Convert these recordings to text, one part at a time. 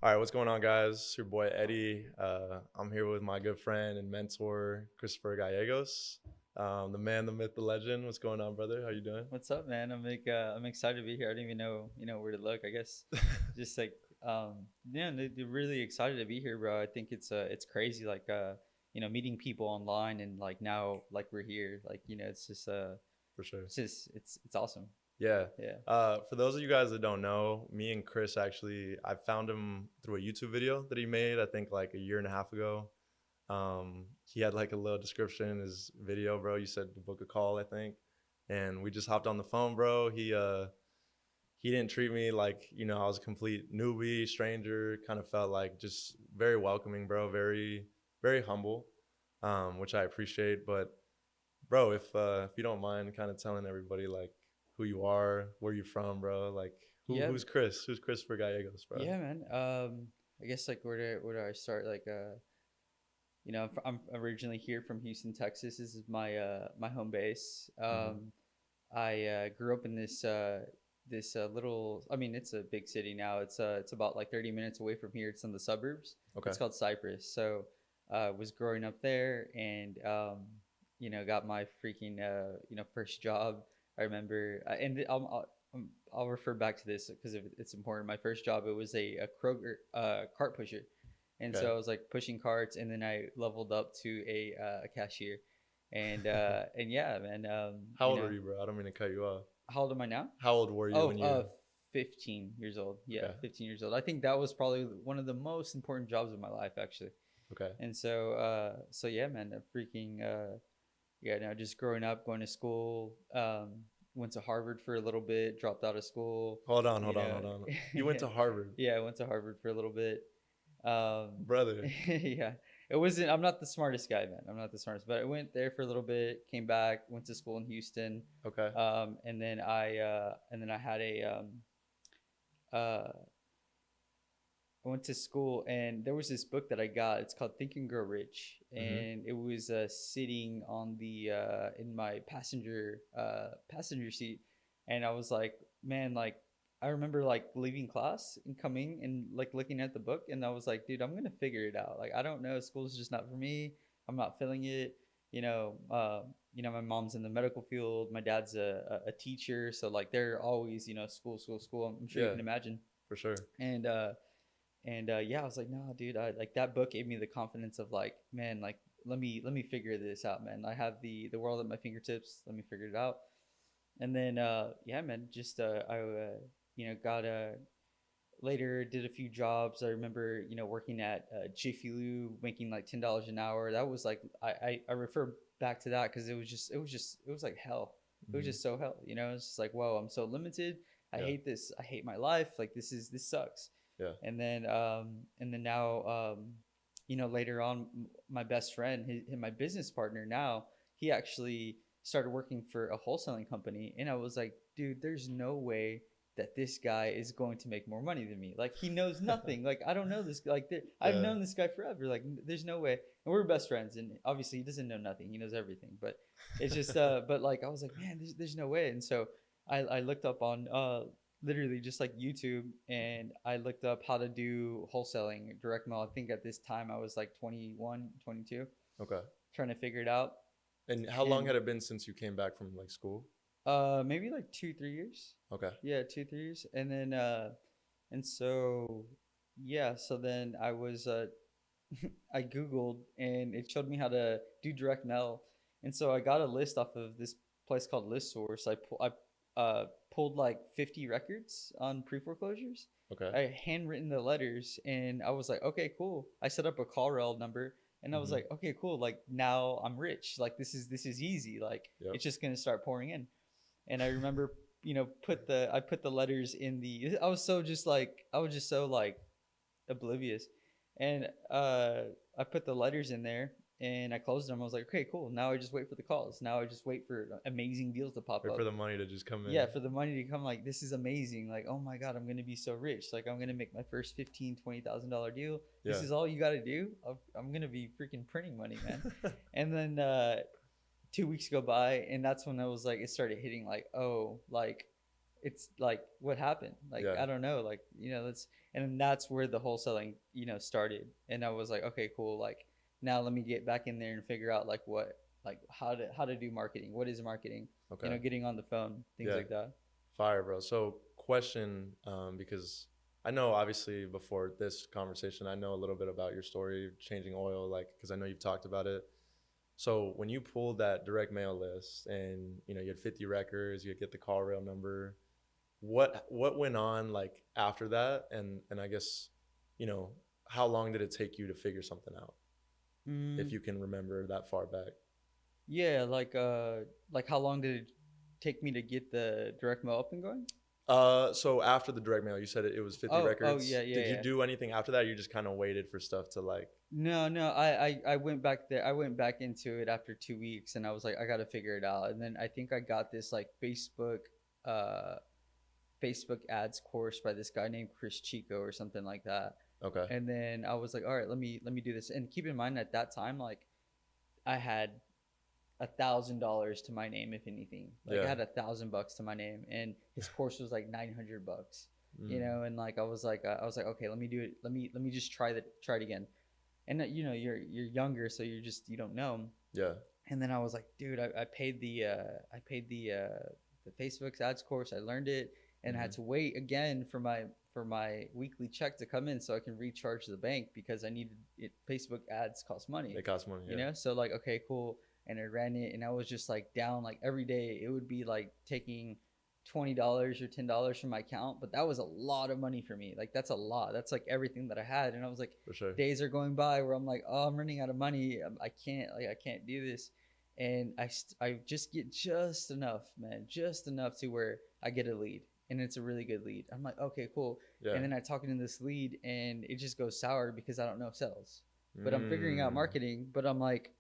All right, what's going on, guys? It's your boy Eddie. I'm here with my good friend and mentor, Christopher Gallegos. The man, the myth, the legend. What's going on, brother? How you doing? What's up, man? I'm excited to be here. I didn't even know where to look. I guess just like yeah, they're really excited to be here, bro. I think it's crazy like meeting people online and like now like we're here. Like it's just For sure. it's awesome. Yeah. Yeah. For those of you guys that don't know, me and Chris actually, I found him through a YouTube video that he made, I think like a year and a half ago. He had like a little description in his video, bro. You said to book a call, I think. And we just hopped on the phone, bro. He didn't treat me like I was a complete newbie, stranger. Kind of felt like just very welcoming, bro. Very humble, which I appreciate. But bro, if you don't mind, kind of telling everybody like who you are, where you're from, bro. Like Yeah. who's Chris? Who's Christopher Gallegos, bro? Yeah, man. I guess like where do I start? Like I'm originally here from Houston, Texas. This is my home base. Hmm. I grew up in this little. I mean, it's a big city now. It's about like 30 minutes away from here. It's in the suburbs. Okay. It's called Cypress. So, was growing up there, and got my freaking first job. I remember, I'll refer back to this because it's important. My first job, it was a Kroger cart pusher, and Okay. so I was like pushing carts, and then I leveled up to a cashier, and yeah, man. How old were you, bro? I don't mean to cut you off. How old am I now? How old were you Oh, when you? 15 years old. Yeah, Okay. 15 years old. I think that was probably one of the most important jobs of my life, actually. Okay. And so yeah, man, yeah, no, just growing up, going to school, went to Harvard for a little bit, dropped out of school, Hold on, you hold on, know. hold on. You went to Harvard, Yeah, I went to Harvard for a little bit. brother. Yeah, it wasn't. I'm not the smartest guy, man. I'm not the smartest, but I went there for a little bit, came back, went to school in Houston, Okay. and then I had uh, I went to school and there was this book that I got. It's called Think and Grow Rich, Mm-hmm. and it was sitting on the in my passenger seat, and I was like, man, like I remember like leaving class and coming and like looking at the book, and I was like, dude, I'm gonna figure it out. Like I don't know, school's just not for me. I'm not feeling it. My mom's in the medical field. My dad's a teacher, so like they're always school, school, school. I'm sure you Yeah, can imagine. for sure. And yeah, I was like, no, dude, I like that book gave me the confidence of like, man, like let me figure this out, man. I have the world at my fingertips. Let me figure it out. And then yeah, man, just I got later did a few jobs. I remember working at Jiffy Lube, making like $10 an hour. That was like I refer back to that because it was like hell. It was Mm-hmm. just so hell. It's just like, whoa, I'm so limited. I Yeah, hate this. I hate my life. Like this sucks. yeah. And then now later on, my best friend, my business partner now, he actually started working for a wholesaling company, and I was like, dude, there's no way that this guy is going to make more money than me. Like he knows nothing. Like I don't know this. Like I've Yeah. known this guy forever. Like there's no way. And we're best friends, and obviously he doesn't know nothing. He knows everything. But it's just. But like I was like, man, there's no way. And so I looked up on literally just like YouTube, and I looked up how to do wholesaling direct mail. I think at this time I was like 21, 22, Okay. trying to figure it out. And how long And had it been since you came back from like school? maybe like 2, 3 years. Okay. Yeah, 2, 3 years. And yeah, so then I Googled and it showed me how to do direct mail. And so I got a list off of this place called List Source. I pulled like 50 records on pre foreclosures. Okay. I handwritten the letters, and I was like, okay, cool. I set up a call rel number, and I was Mm-hmm. like, okay, cool. Like now I'm rich. Like this is easy. Like Yep. it's just gonna start pouring in. And I remember, I put the letters in the. I was just so like oblivious, and I put the letters in there, and I closed them. I was like, okay, cool. Now I just wait for the calls. Now I just wait for amazing deals to pop Wait up. for the money to just come in. Yeah, for the money to come. Like this is amazing. Like oh my god, I'm gonna be so rich. Like I'm gonna make my first 15, $20,000 deal. This Yeah. is all you got to do. I'm gonna be freaking printing money, man. And then 2 weeks go by, and that's when I was like, it started hitting like, oh, like it's like, what happened? Like, Yeah. I don't know. Like, that's where the wholesaling, started. And I was like, okay, cool. Like, now let me get back in there and figure out like how to do marketing. What is marketing? Okay. Getting on the phone, things Yeah. like that. Fire, bro. So, question, because I know obviously before this conversation, I know a little bit about your story, changing oil, like, because I know you've talked about it. So, when you pulled that direct mail list and you had 50 records, you get the call rail number, what went on like after that, and I guess, you know, how long did it take you to figure something out, if Mm, you can remember that far back? yeah, like how long did it take me to get the direct mail up and going? So after the direct mail, you said it was 50 Oh yeah, records. yeah, Did you yeah. do anything after that? You just kind of waited for stuff to like. No, no, I went back there. I went back into it after 2 weeks, and I was like, I got to figure it out. And then I think I got this like uh, Facebook ads course by this guy named Chris Chico or something like that. Okay. And then I was like, all right, let me do this. And keep in mind at that time, like I had $1,000 to my name, if anything. Like I Yeah. had $1,000 to my name, and his course was like $900. Mm. And like I was like, okay, let me do it. Let me just try it again. And you're younger, so you don't know. Yeah. And then I was like, dude, I paid the Facebook ads course. I learned it, and I had Hmm. to wait again for my weekly check to come in so I can recharge the bank because I needed it. Facebook ads cost money, It costs money. Yeah. So like, okay, cool. And I ran it, and I was just like down. Like every day it would be like taking $20 or $10 from my account, but that was a lot of money for me. Like that's a lot. That's like everything that I had. And I was like, For sure. days are going by where I'm like, oh, I'm running out of money. I can't do this. And I just get just enough, man, just enough to where I get a lead, and it's a really good lead. I'm like, okay, cool. Yeah. And then I talk into this lead, and it just goes sour because I don't know sales, but I'm figuring out Mm. marketing. But I'm like,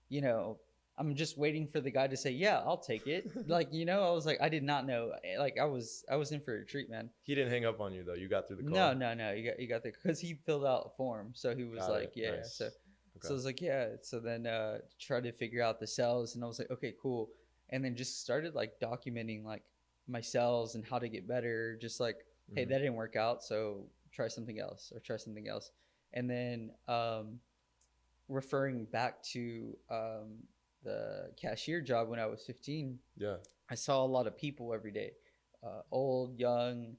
you know, I'm just waiting for the guy to say, yeah, I'll take it. Like, I was like, I did not know. Like, I was in for a treat, man. He didn't hang up on you though. You got through the No, call. no, no. You got the because he filled out a form, so he was Got like, it. yeah. So, Nice. so I Okay. was like, yeah. So then try to figure out the sales, and I was like, okay, cool. And then just started like documenting like my sales and how to get better. Just like, hey, Hmm. that didn't work out, so try something else or try something else. And then referring back to the cashier job when I was 15, Yeah. I saw a lot of people every day, old, young,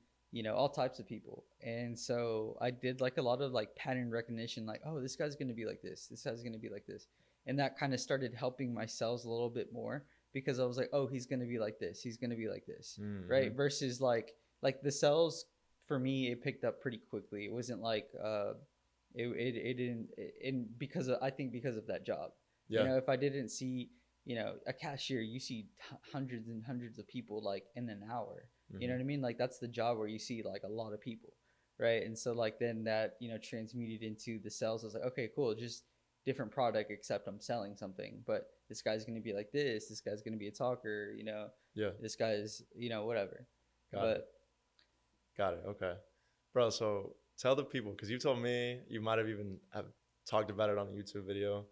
all types of people. And so I did like a lot of like pattern recognition, like, oh, this guy's going to be like this guy's going to be like this. And that kind of started helping my sales a little bit more because I was like, oh, he's going to be like this. He's going to be like this. Mm-hmm. Right. Versus like the sales for me, it picked up pretty quickly. It wasn't like, it didn't, and I think because of that job, Yeah. if I didn't see, a cashier, you see hundreds and hundreds of people like in an hour. You know Hmm. what I mean? Like that's the job where you see like a lot of people, right? And so like then that transmuted into the sales. I was like, okay, cool, just different product, except I'm selling something. But this guy's gonna be like this. This guy's gonna be a talker. Yeah. This guy's whatever. Got it. But Got it. Okay. Bro, so tell the people, because you told me you might have even have talked about it on the YouTube video.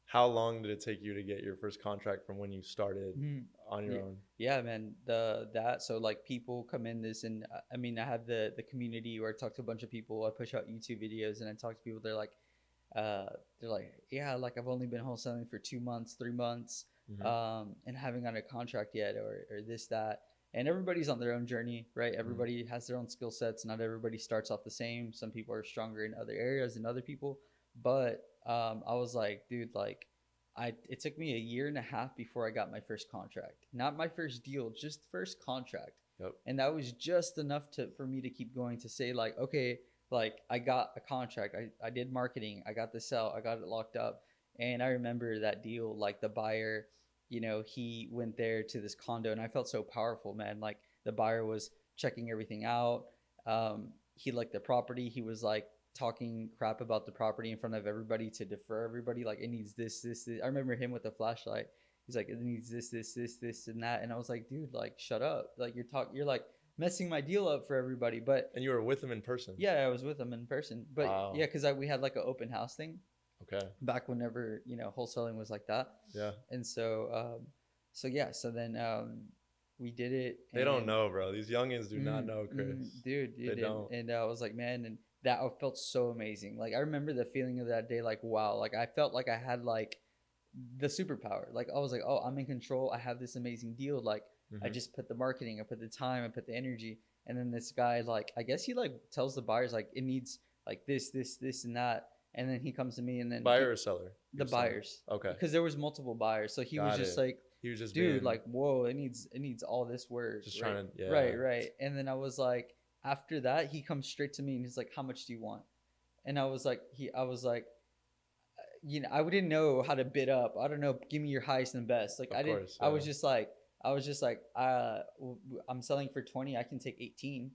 How long did it take you to get your first contract from when you started mhm, on your own? yeah, man, that so like people come in this, and I mean I have the community where I talk to a bunch of people. I push out YouTube videos, and I talk to people. They're like, yeah, like I've only been wholesaling for 2 months, 3 months, Hmm. and haven't got a contract yet, or this that. And everybody's on their own journey, right? Hmm. Everybody has their own skill sets. Not everybody starts off the same. Some people are stronger in other areas than other people. But I was like, dude, like it took me a year and a half before I got my first contract. Not my first deal, just first contract. Yep. And that was just enough for me to keep going, to say like, okay, like I got a contract. I did marketing. I got the sell. I got it locked up. And I remember that deal, like the buyer, he went there to this condo, and I felt so powerful, man. Like the buyer was checking everything out. He liked the property. He was like talking crap about the property in front of everybody to defer everybody. Like it needs this. I remember him with the flashlight. He's like, it needs this, and that. And I was like, dude, like shut up. Like you're like messing my deal up for everybody. But And you were with him in person? yeah, I was with him in person. But Wow. yeah, because we had like an open house thing Okay. back whenever wholesaling was like that. Yeah. And so so yeah, so then we did it. They don't And know, bro. These youngins do not know, Chris. They dude, don't. and I was like, man, and that felt so amazing. Like I remember the feeling of that day, like wow, like I felt like I had like the superpower. Like I was like, oh, I'm in control. I have this amazing deal. Like I Hmm. just put the marketing, I put the time, I put the energy, and then this guy, like I guess he like tells the buyers like it needs like this, and that, and then he comes to me, and then Buyer or seller? He the was selling. buyers, Okay, because there was multiple buyers, so he was got just it. like, He was just dude, being like whoa, it needs all this work, just right, trying to, yeah. right, and then I was like, after that he comes straight to me and he's like, how much do you want? And I was like, I didn't know how to bid up. I don't know, give me your highest and best. Like Of I didn't. course, I yeah. was just like, I'm selling for 20. I can take 18.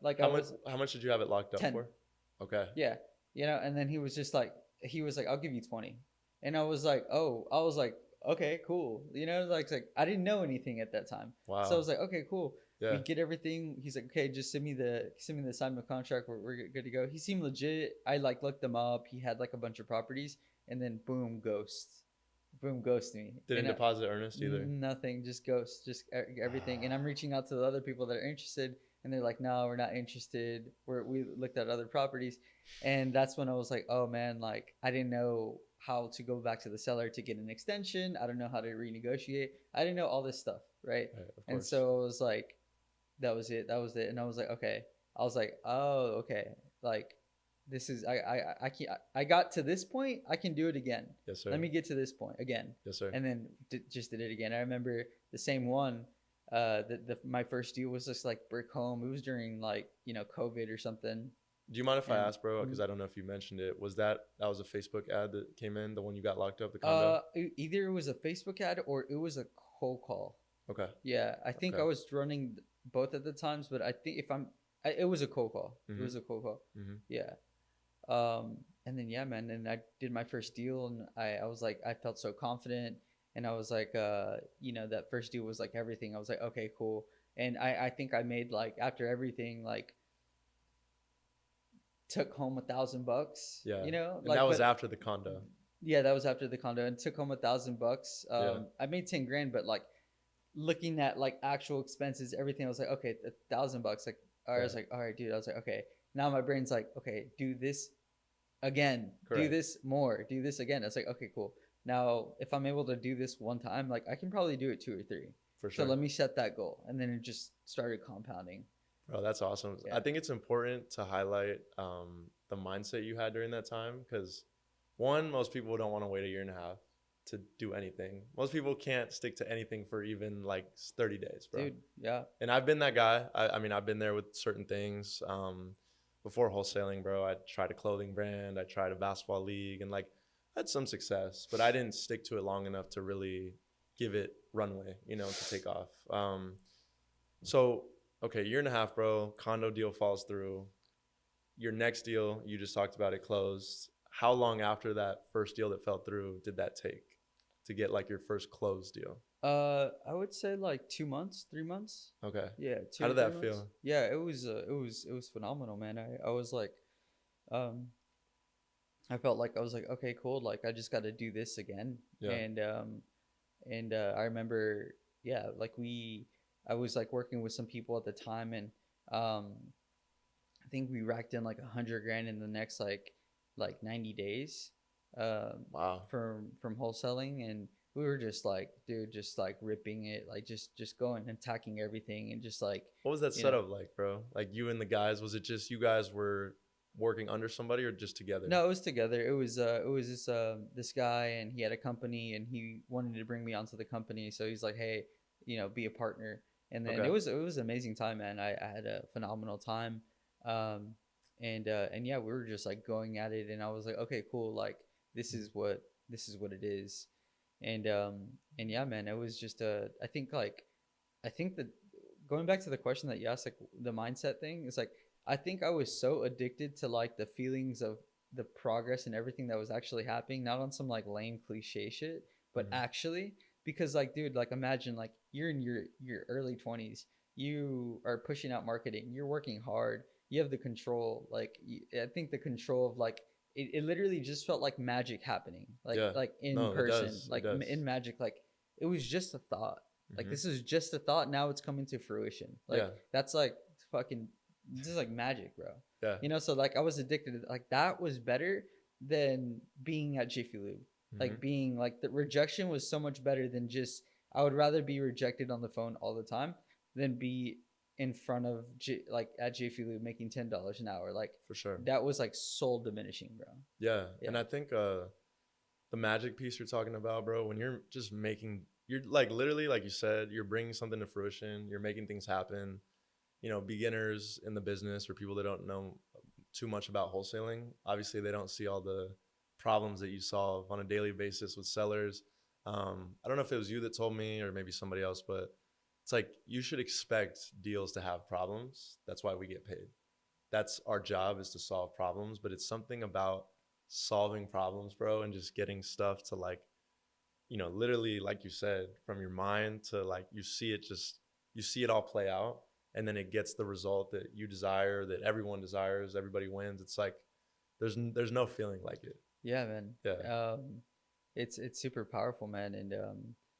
Like I How much? was How much did you have it locked up 10. for? Okay. Yeah, and then he was just like, I'll give you 20, and I was like, oh, I was like, okay, cool. Like I didn't know anything at that time, so I Wow. was like, okay, cool. We Yeah. get everything. He's like, okay, just send me the assignment contract. We're good to go. He seemed legit. I like looked him up. He had like a bunch of properties, and then boom, ghost me. Didn't And deposit earnest either. nothing, just ghost, just everything. And I'm reaching out to the other people that are interested, and they're like, no, we're not interested. We looked at other properties, and that's when I was like, oh man, like I didn't know how to go back to the seller to get an extension. I don't know how to renegotiate. I didn't know all this stuff, right? Right, of And course. so it was like, that was it. And I was like, okay. I was like, oh, okay. Like this is I can I got to this point. I can do it again. Yes, sir. Let me get to this point again. Yes, sir. And then just did it again. I remember the same one. My first deal was just like brick home. It was during like COVID or something. Do you mind if I And ask, bro? Because I don't know if you mentioned it. That was a Facebook ad that came in, the one you got locked up, the condo? either it was a Facebook ad or it was a cold call. Okay. Yeah, I think Okay. I was running both at the times, but I think it was a cold call. It Mhm. was a cold call. Mhm. Yeah. And then yeah, man, and I did my first deal, and I was like, I felt so confident, and I was like, that first deal was like everything. I was like, okay, cool, and I think I made like after everything like took home $1,000. Yeah. And like that was but after the condo. yeah, that was after the condo, and took home $1,000. Yeah. I made 10 grand, but like looking at like actual expenses, everything, I was like, okay, $1,000. Like, I was like, all right, dude. I was like, okay. Now my brain's like, okay, do this again, Correct. do this more, do this again. I was like, okay, cool. Now, if I'm able to do this one time, like I can probably do it 2 or 3. For sure. So let me set that goal, and then it just started compounding. Bro, that's awesome. Yeah. I think it's important to highlight the mindset you had during that time because, one, most people don't want to wait a year and a half to do anything. Most people can't stick to anything for even like 30 days, bro. Dude, yeah. And I've been that guy. I mean, I've been there with certain things. Before wholesaling, bro, I tried a clothing brand. I tried a basketball league and like I had some success, but I didn't stick to it long enough to really give it runway, to take off. So, okay, year and a half, bro, condo deal falls through. Your next deal, you just talked about it, closed. How long after that first deal that fell through did that take to get like your first closed deal? I would say like 2 months, 3 months. Okay. Yeah. How did that feel? Yeah, it was phenomenal, man. I was like, I felt like I was like, okay, cool. Like I just got to do this again. Yeah. And I remember, yeah, like I was like working with some people at the time, and I think we racked in like 100 grand in the next like 90 days. Wow. From wholesaling, and we were just like, dude, just like ripping it, like just going and attacking everything, and just like. What was that setup like, bro? Like you and the guys, was it just you guys were working under somebody or just together? No, it was together. It was this guy, and he had a company, and he wanted to bring me onto the company. So he's like, hey, be a partner. And then Okay. it was an amazing time, man. I had a phenomenal time. And yeah, we were just like going at it, and I was like, okay, cool. Like this is what it is. And yeah, man, it was just I think that going back to the question that you asked, like the mindset thing, is like, I think I was so addicted to like the feelings of the progress and everything that was actually happening, not on some like lame cliche shit, but actually, because like, dude, like imagine like you're in your early 20s, you are pushing out marketing, you're working hard, you have the control. Like I think the control of like it literally just felt like magic happening, like Yeah. like in No, it person, does. It like does. in magic, like it was just a thought. Like Hmm. this is just a thought. Now it's coming to fruition. Like Yeah. that's like fucking, this is like magic, bro. Yeah. You know, so like I was addicted to, like that was better than being at Jiffy Lube. Hmm. Like being like the rejection was so much better than just, I would rather be rejected on the phone all the time than be in front of like at Jiffy Lube making $10 an hour. Like For sure. that was like soul diminishing, bro. Yeah. Yeah. And I think the magic piece you're talking about, bro, when you're just making, you're like literally, like you said, you're bringing something to fruition, you're making things happen. You know, beginners in the business or people that don't know too much about wholesaling, obviously they don't see all the problems that you solve on a daily basis with sellers. I don't know if it was you that told me or maybe somebody else, but it's like you should expect deals to have problems. That's why we get paid. That's our job, is to solve problems, but it's something about solving problems, bro, and just getting stuff to like, you know, literally, like you said, from your mind to like you see it, just you see it all play out, and then it gets the result that you desire, that everyone desires, everybody wins. It's like there's no feeling like it. Yeah, man. Yeah. It's super powerful, man, and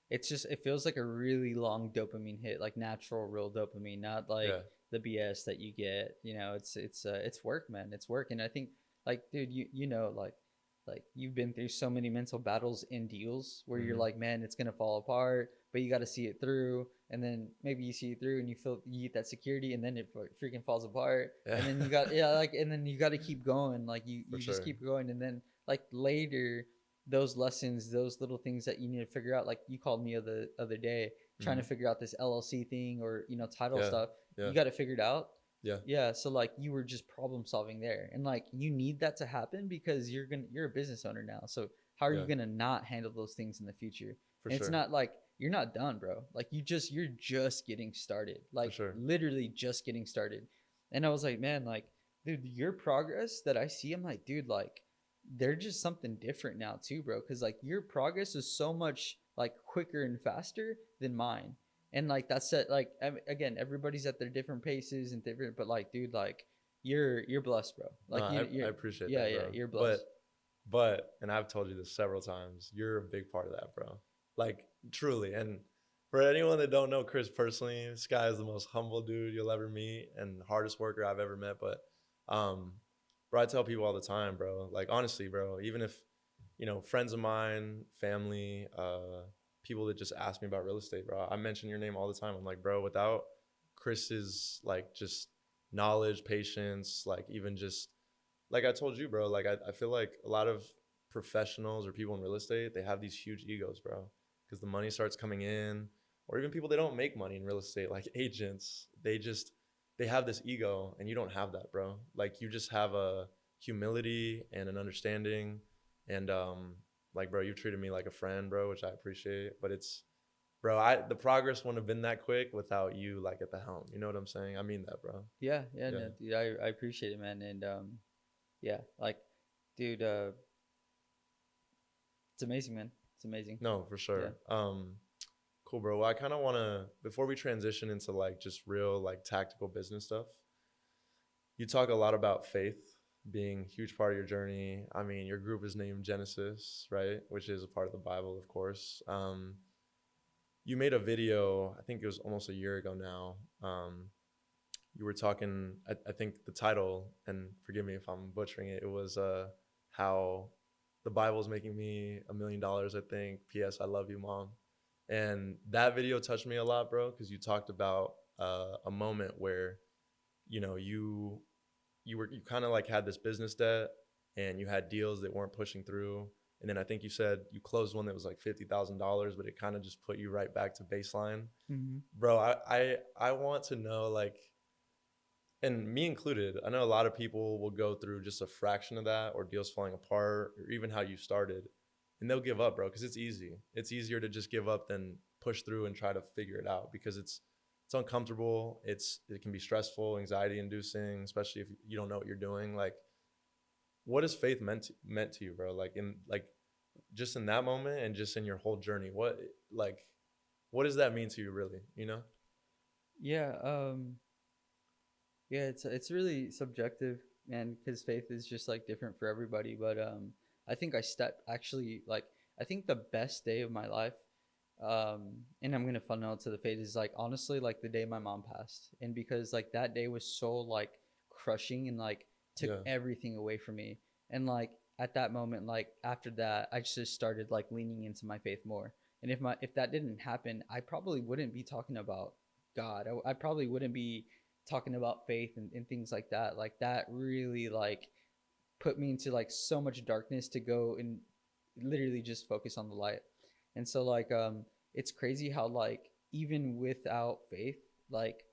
it's just, it feels like a really long dopamine hit, like natural, real dopamine, not like Yeah. the BS that you get. You know, it's work, man. It's work, and I think like, dude, you know, like you've been through so many mental battles in deals where you're Hmm. like, man, it's gonna fall apart, but you got to see it through, and then maybe you see it through and you feel, you get that security, and then it freaking falls apart, Yeah. and then you got, yeah, like, and then you got to keep going, like For you just sure. keep going, and then like later those lessons, those little things that you need to figure out, like you called me the other day trying to Hmm. figure out this LLC thing, or you know, title Yeah. stuff, Yeah. you got to figure it out. Yeah. Yeah, so like you were just problem solving there, and like you need that to happen because you're a business owner now, so how are you Yeah. gonna not handle those things in the future? For And it's sure. not like you're not done, bro. Like you're just getting started, For like sure. literally just getting started. And I was like, man, like, dude, your progress that I see, I'm like, dude, like they're just something different now too, bro, because like your progress is so much like quicker and faster than mine. And like that's it, like again, everybody's at their different paces and different, but like, dude, like you're blessed, bro. No, Like I you're, appreciate yeah, that, yeah, bro. you're blessed. And I've told you this several times, you're a big part of that, bro. Like truly. And for anyone that don't know Chris personally, this guy is the most humble dude you'll ever meet and hardest worker I've ever met. But bro, I tell people all the time, bro, like honestly, bro, even if, you know, friends of mine, family, people that just ask me about real estate, bro, I mention your name all the time. I'm like, bro, without Chris's like just knowledge, patience, like even just like I told you, bro, like I feel like a lot of professionals or people in real estate, they have these huge egos, bro, because the money starts coming in, or even people that don't make money in real estate, like agents, they have this ego, and you don't have that, bro. Like you just have a humility and an understanding, and like, bro, you've treated me like a friend, bro, which I appreciate. But it's, bro, the progress wouldn't have been that quick without you, like at the helm. You know what I'm saying? I mean that, bro. Yeah, yeah, Yeah. no, dude, I appreciate it, man, and yeah, like, dude, it's amazing, man. It's amazing. No, for Yeah. sure. Cool, bro. Well, I kind of want to, before we transition into like just real like tactical business stuff, you talk a lot about faith being a huge part of your journey. I mean, your group is named Genesis, right? Which is a part of the Bible, of course. You made a video, I think it was almost a year ago now. You were talking, I think the title, and forgive me if I'm butchering it, it was how the Bible's making me $1 million, I think. P.S. I love you, Mom. And that video touched me a lot, bro, because you talked about a moment where, you know, you kind of like had this business debt and you had deals that weren't pushing through. And then I think you said you closed one that was like $50,000, but it kind of just put you right back to baseline. Mm-hmm. Bro, I want to know, like, and me included, I know a lot of people will go through just a fraction of that, or deals falling apart, or even how you started, and they'll give up, bro, because it's easy. It's easier to just give up than push through and try to figure it out, because it's uncomfortable. It can be stressful, anxiety inducing, especially if you don't know what you're doing. Like, what has faith meant to you, bro? Like in like just in that moment and just in your whole journey, what does that mean to you, really? You know? Yeah, yeah, it's really subjective, man, because faith is just like different for everybody. But I think I stepped actually, like, I think the best day of my life and I'm gonna funnel to the faith is like honestly like the day my mom passed, and because like that day was so like crushing and like took Yeah. everything away from me, and like at that moment, like after that, I just started like leaning into my faith more. And if that didn't happen, I probably wouldn't be talking about God. I probably wouldn't be talking about faith and things like that. Like that really like put me into like so much darkness to go and literally just focus on the light. And so like it's crazy how like even without faith, like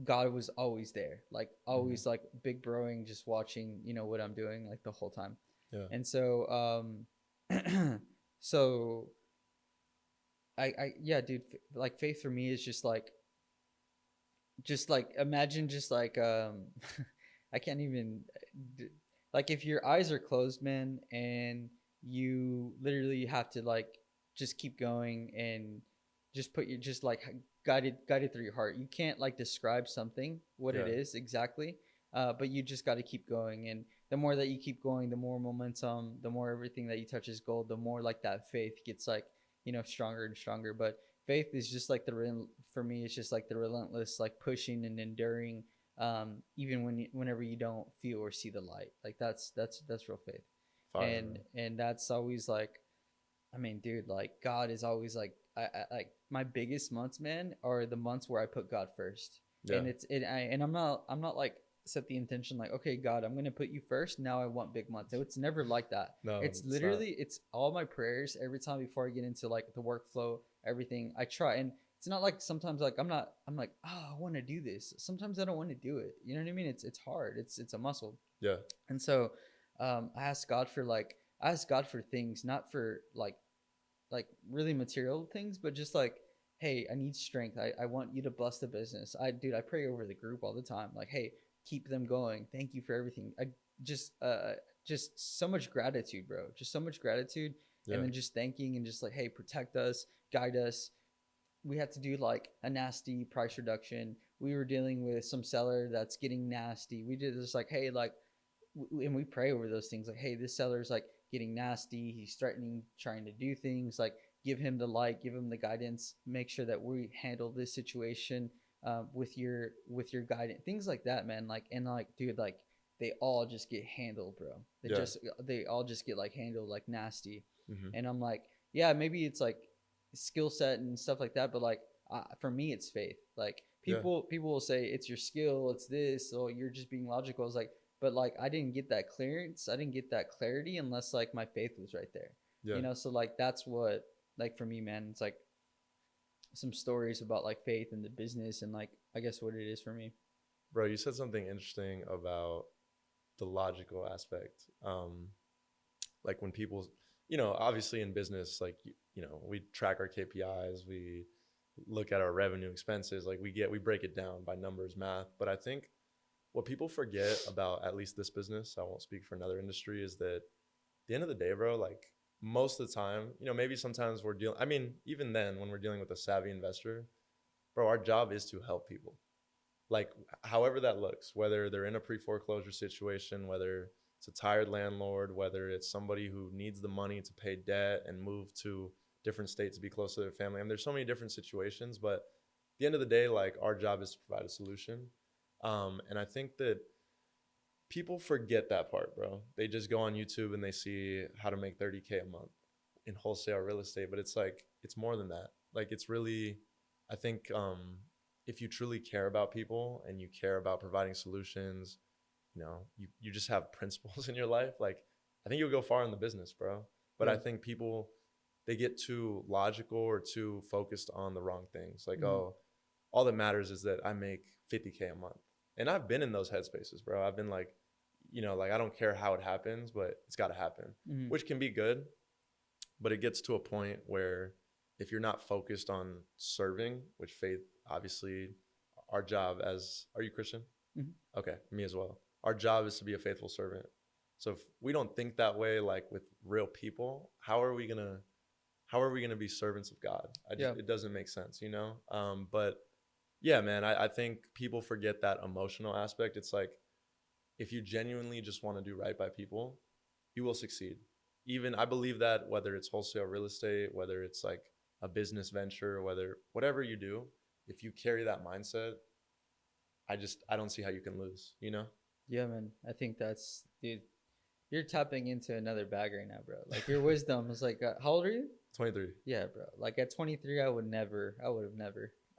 God was always there, like Hmm. always like big broing, just watching, what I'm doing like the whole time. Yeah. And so so I yeah, dude, like faith for me is just like imagine just like I can't even like if your eyes are closed, man, and you literally have to like just keep going and just put your just like guided through your heart. You can't like describe something what it Yeah. is exactly, but you just got to keep going. And the more that you keep going, the more momentum, the more everything that you touch is gold. The more like that faith gets like stronger and stronger. But faith is just like for me, it's just like the relentless like pushing and enduring, even whenever you don't feel or see the light. Like that's real faith. Fire, and man. and that's always like, I mean, dude, like God is always like, I like my biggest months, man, are the months where I put God first. Yeah. And and I'm not like set the intention like, okay, God, I'm gonna put you first. Now I want big months. So it's never like that. No, It's it's not. literally it's all my prayers every time before I get into like the workflow, everything I try. And it's not like sometimes like I'm like, oh, I want to do this. Sometimes I don't want to do it. You know what I mean? It's hard. It's a muscle. Yeah. And so I ask God for things, not for like really material things, but just like, hey, I need strength. I want you to bless the business. I pray over the group all the time. Like, hey, keep them going. Thank you for everything. I just so much gratitude, bro. Just so much gratitude. And Yeah. then just thanking and just like, hey, protect us, guide us. We had to do like a nasty price reduction. We were dealing with some seller that's getting nasty. We did just like, hey, like, and we pray over those things like, hey, this seller's like getting nasty, he's threatening, trying to do things, like give him the light, give him the guidance, make sure that we handle this situation with your guidance, things like that, man. Like, and like, dude, like they all just get handled, bro. Yeah. They all just get like handled like nasty. Hmm. And I'm like, yeah, maybe it's like skill set and stuff like that, but like for me it's faith. Like Yeah. people will say it's your skill, it's this, or you're just being logical. It's like, but like I didn't get that clearance, I didn't get that clarity unless like my faith was right there. Yeah. So like that's what, like for me, man, it's like some stories about like faith and the business and like I guess what it is for me. Bro, you said something interesting about the logical aspect. Like when people, obviously in business, like, we track our KPIs, we look at our revenue expenses, like we break it down by numbers, math. But I think what people forget about at least this business, I won't speak for another industry, is that at the end of the day, bro, like most of the time, maybe sometimes we're dealing, I mean, even then when we're dealing with a savvy investor, bro, our job is to help people. Like however that looks, whether they're in a pre-foreclosure situation, whether it's a tired landlord, whether it's somebody who needs the money to pay debt and move to different states to be close to their family. I mean, there's so many different situations, but at the end of the day, like our job is to provide a solution. And I think that people forget that part, bro. They just go on YouTube and they see how to make 30K a month in wholesale real estate, but it's like it's more than that. Like it's really, I think, if you truly care about people and you care about providing solutions, you just have principles in your life. Like I think you'll go far in the business, bro. But I Yeah. think people, they get too logical or too focused on the wrong things. Like, Mm-hmm. oh, all that matters is that I make 50K a month. And I've been in those headspaces, bro. I've been like, like I don't care how it happens, but it's got to happen, Mm-hmm. which can be good. But it gets to a point where if you're not focused on serving, which faith, obviously, our job as, are you Christian? Mm-hmm. Okay, me as well. Our job is to be a faithful servant. So if we don't think that way, like with real people, how are we gonna be servants of God? Yeah. It doesn't make sense, But yeah, man, I think people forget that emotional aspect. It's like if you genuinely just want to do right by people, you will succeed. Even I believe that whether it's wholesale real estate, whether it's like a business venture, whether whatever you do, if you carry that mindset, I don't see how you can lose, you know? Yeah, man. I think that's, dude, you're tapping into another bag right now, bro. Like your wisdom is like, how old are you? 23. Yeah, bro. Like at 23, I would have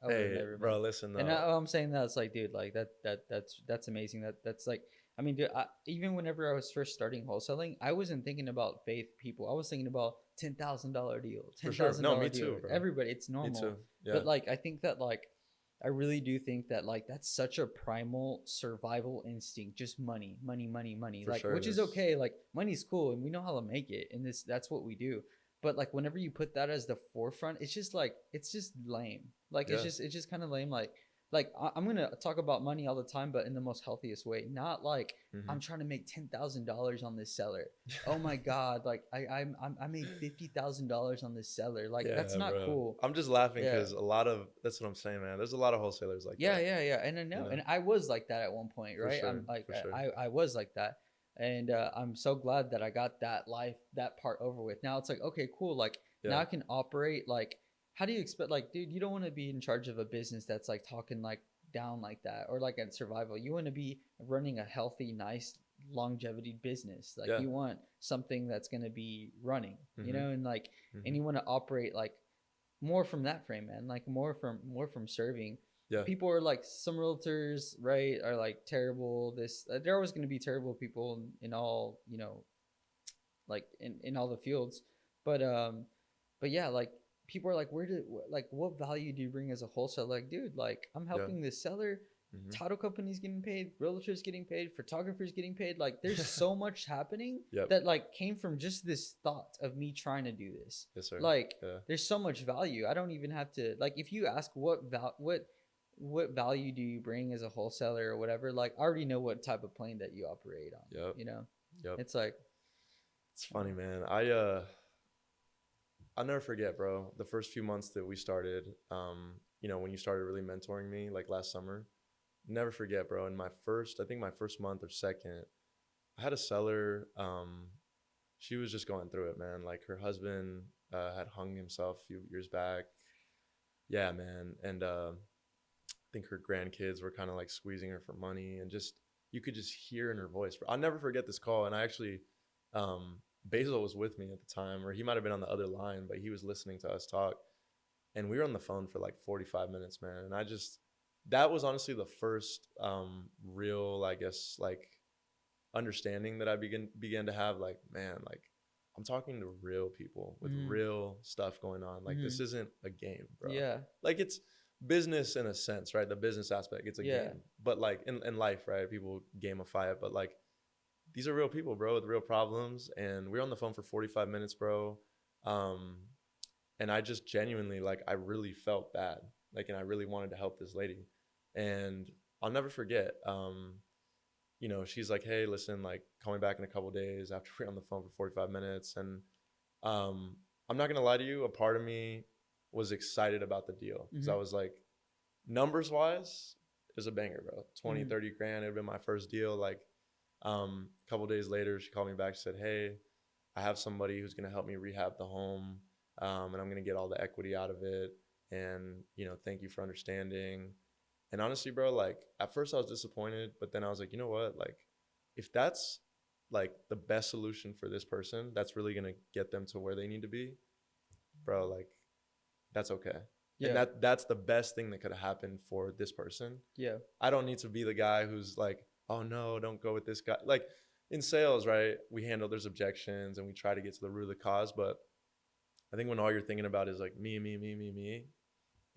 Hey, never, man. bro, listen And though. I'm saying that it's like, dude, like that's amazing. That's like, I mean, dude, even whenever I was first starting wholesaling, I wasn't thinking about faith people. I was thinking about $10,000 deal, For ten sure. thousand No, dollar me deal. too, bro. Everybody, it's Me normal. too. Yeah. But like, I think that like, I really do think that like that's such a primal survival instinct, just money, money, money, money. For Like, sure it which is is. okay. Like, money's cool, and we know how to make it, and that's what we do. But like, whenever you put that as the forefront, it's just like it's just lame. Like, Yeah. it's just kind of lame. Like I'm gonna talk about money all the time, but in the most healthiest way. Not like Mm-hmm. I'm trying to make $10,000 on this seller. Oh my god! Like I made $50,000 on this seller. Like that's Yeah, not bro. cool. I'm just laughing Yeah. because that's what I'm saying, man. There's a lot of wholesalers like Yeah, that, yeah, yeah. And I know, you know? and I was like that at one point, For right? sure. I'm like, For sure. I was like that, and I'm so glad that I got that part over with. Now it's like, okay, cool. Like now Yeah. I can operate. Like, how do you expect? Like, dude, you don't want to be in charge of a business that's like talking like down like that, or like at survival. You want to be running a healthy, nice longevity business. Like Yeah. you want something that's gonna be running, you Mm-hmm. know, and like, and Mm-hmm. you want to operate like more from that frame, man. Like more from serving. Yeah. People are like, some realtors, right, are like terrible. This They're always going to be terrible people in all, you know, like in all the fields. But yeah, like people are like, like what value do you bring as a wholesaler? Like, dude, like I'm Yeah. helping this seller. Mm-hmm. Title companies getting paid, realtors getting paid, photographers getting paid. Like there's so much happening Yep. that like came from just this thought of me trying to do this. Yes, sir. Like Yeah. there's so much value. I don't even have to, like, if you ask what value do you bring as a wholesaler or whatever, like I already know what type of plane that you operate on. Yep. You know, Yep. it's like, It's funny, man. I'll never forget, bro, the first few months that we started, you know, when you started really mentoring me, like last summer. Never forget, bro. In I think my first month or second, I had a seller. She was just going through it, man. Like her husband had hung himself a few years back. Yeah, man. And I think her grandkids were kind of like squeezing her for money, and just you could just hear in her voice. I'll never forget this call. And I actually, Basil was with me at the time, or he might have been on the other line, but he was listening to us talk. And we were on the phone for like 45 minutes, man. And that was honestly the first real, I guess, like understanding that I began to have. Like, man, like I'm talking to real people with real stuff going on. Like this isn't a game, bro. yeah, Like it's business in a sense, right? The business aspect, it's a game. But like in life, right? People gamify it, but like these are real people, bro, with real problems. And we were on the phone for 45 minutes, bro. And I just genuinely, like, I really felt bad. Like, and I really wanted to help this lady. And I'll never forget, you know, she's like, hey, listen, like, call me back in a couple days after we're on the phone for 45 minutes. And I'm not going to lie to you, a part of me was excited about the deal. Because I was like, numbers wise, it was a banger, bro. 20, 30 grand. It would have been my first deal. Like, a couple days later, she called me back. She said, hey, I have somebody who's going to help me rehab the home. And I'm going to get all the equity out of it. And, you know, thank you for understanding. And honestly, bro, like at first I was disappointed, but then I was like, you know what? Like if that's like the best solution for this person, that's really going to get them to where they need to be, bro, like that's okay. yeah, And that's the best thing that could have happened for this person. yeah, I don't need to be the guy who's like, oh no, don't go with this guy. Like in sales, right? We handle there's objections and we try to get to the root of the cause, but I think when all you're thinking about is like me,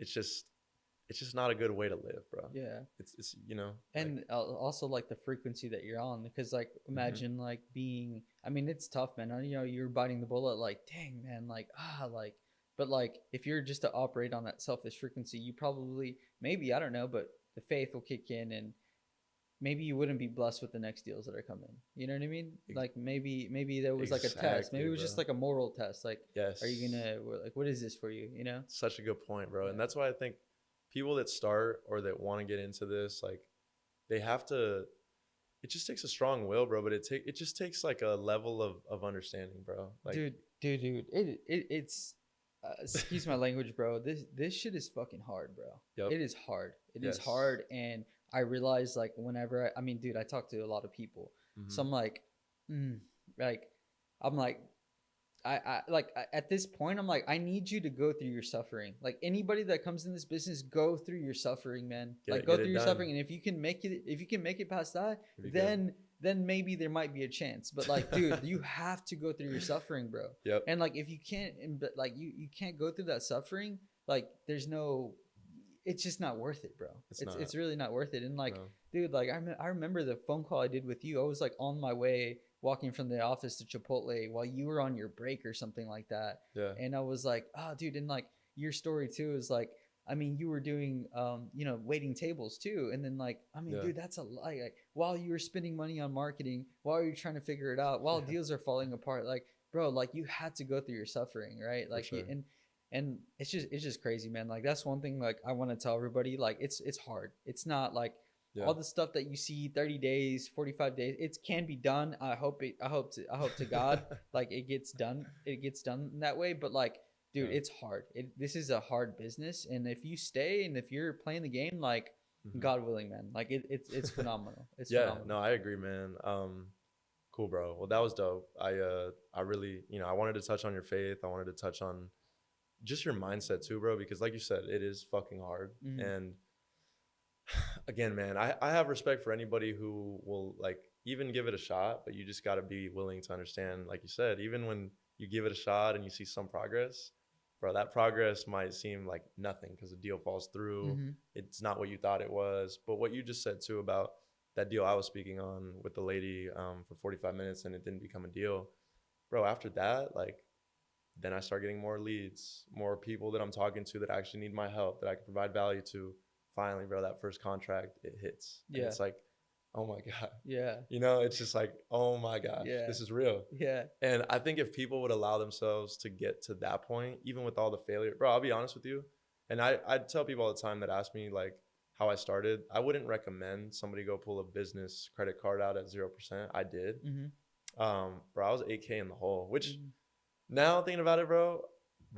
it's just not a good way to live, bro. yeah. It's you know, And like, also like the frequency that you're on, because like imagine like being, I mean, it's tough, man. You know, you're biting the bullet, like, dang, man, like like, but like if you're just to operate on that selfish frequency, you probably, maybe, I don't know, but the faith will kick in, and maybe you wouldn't be blessed with the next deals that are coming. You know what I mean? Like maybe there was like a test. Maybe it was bro. just like a moral test. Like, yes, are you gonna, like, what is this for you? You know? such a good point, bro. Yeah. And that's why I think people that start or that want to get into this, like they have to, it just takes a strong will, bro, but it just takes like a level of understanding, bro. Like dude, it's excuse my language, bro. This shit is fucking hard, bro. Yep. It is hard. It is Yes. hard, and I realize like whenever I mean, dude, I talk to a lot of people, so Mm-hmm. I'm like, mm, like, I'm like, at this point, I'm like, I need you to go through your suffering. Like anybody that comes in this business, go through your suffering, man. Like go Get through it your done suffering, and if you can make it past that, if you could. then maybe there might be a chance. But like, dude, you have to go through your suffering, bro. Yep. And like, if you can't, but like you can't go through that suffering, like there's no, it's just not worth it, bro. It's really not worth it. And like, No. dude, like I remember the phone call I did with you. I was like on my way walking from the office to Chipotle while you were on your break or something like that. Yeah. And I was like, oh, dude, and like your story too is like, I mean, you were doing, waiting tables too. And then like, I mean, Yeah. dude, that's a lot. Like, while you were spending money on marketing, while you're trying to figure it out, while Yeah. deals are falling apart, like, bro, like you had to go through your suffering, right? For Like, sure. and it's just crazy, man. Like that's one thing. Like I want to tell everybody, like it's hard. It's not like Yeah. all the stuff that you see 30 days 45 days it can be done. I hope to God like it gets done in that way, but like dude, Yeah. it's hard. This is a hard business, and if you stay and if you're playing the game, like Mhm. God willing, man, like it's phenomenal. It's Yeah, phenomenal. no, I agree, man. Cool, bro. Well, that was dope. I really, I wanted to touch on your faith. I wanted to touch on just your mindset too, bro, because like you said, it is fucking hard. Mhm. And again, man, I have respect for anybody who will like even give it a shot, but you just got to be willing to understand, like you said, even when you give it a shot and you see some progress, bro, that progress might seem like nothing because the deal falls through. Mhm. It's not what you thought it was. But what you just said too about that deal I was speaking on with the lady for 45 minutes and it didn't become a deal, bro, after that, like, then I start getting more leads, more people that I'm talking to that actually need my help, that I can provide value to. Finally, bro, that first contract, it hits. And Yeah. it's like, oh my God. Yeah. It's just like, oh my gosh, Yeah. this is real. Yeah. And I think if people would allow themselves to get to that point, even with all the failure, bro, I'll be honest with you. And I tell people all the time that ask me like how I started, I wouldn't recommend somebody go pull a business credit card out at 0%. I did. Bro, I was 8K in the hole, which now thinking about it, bro,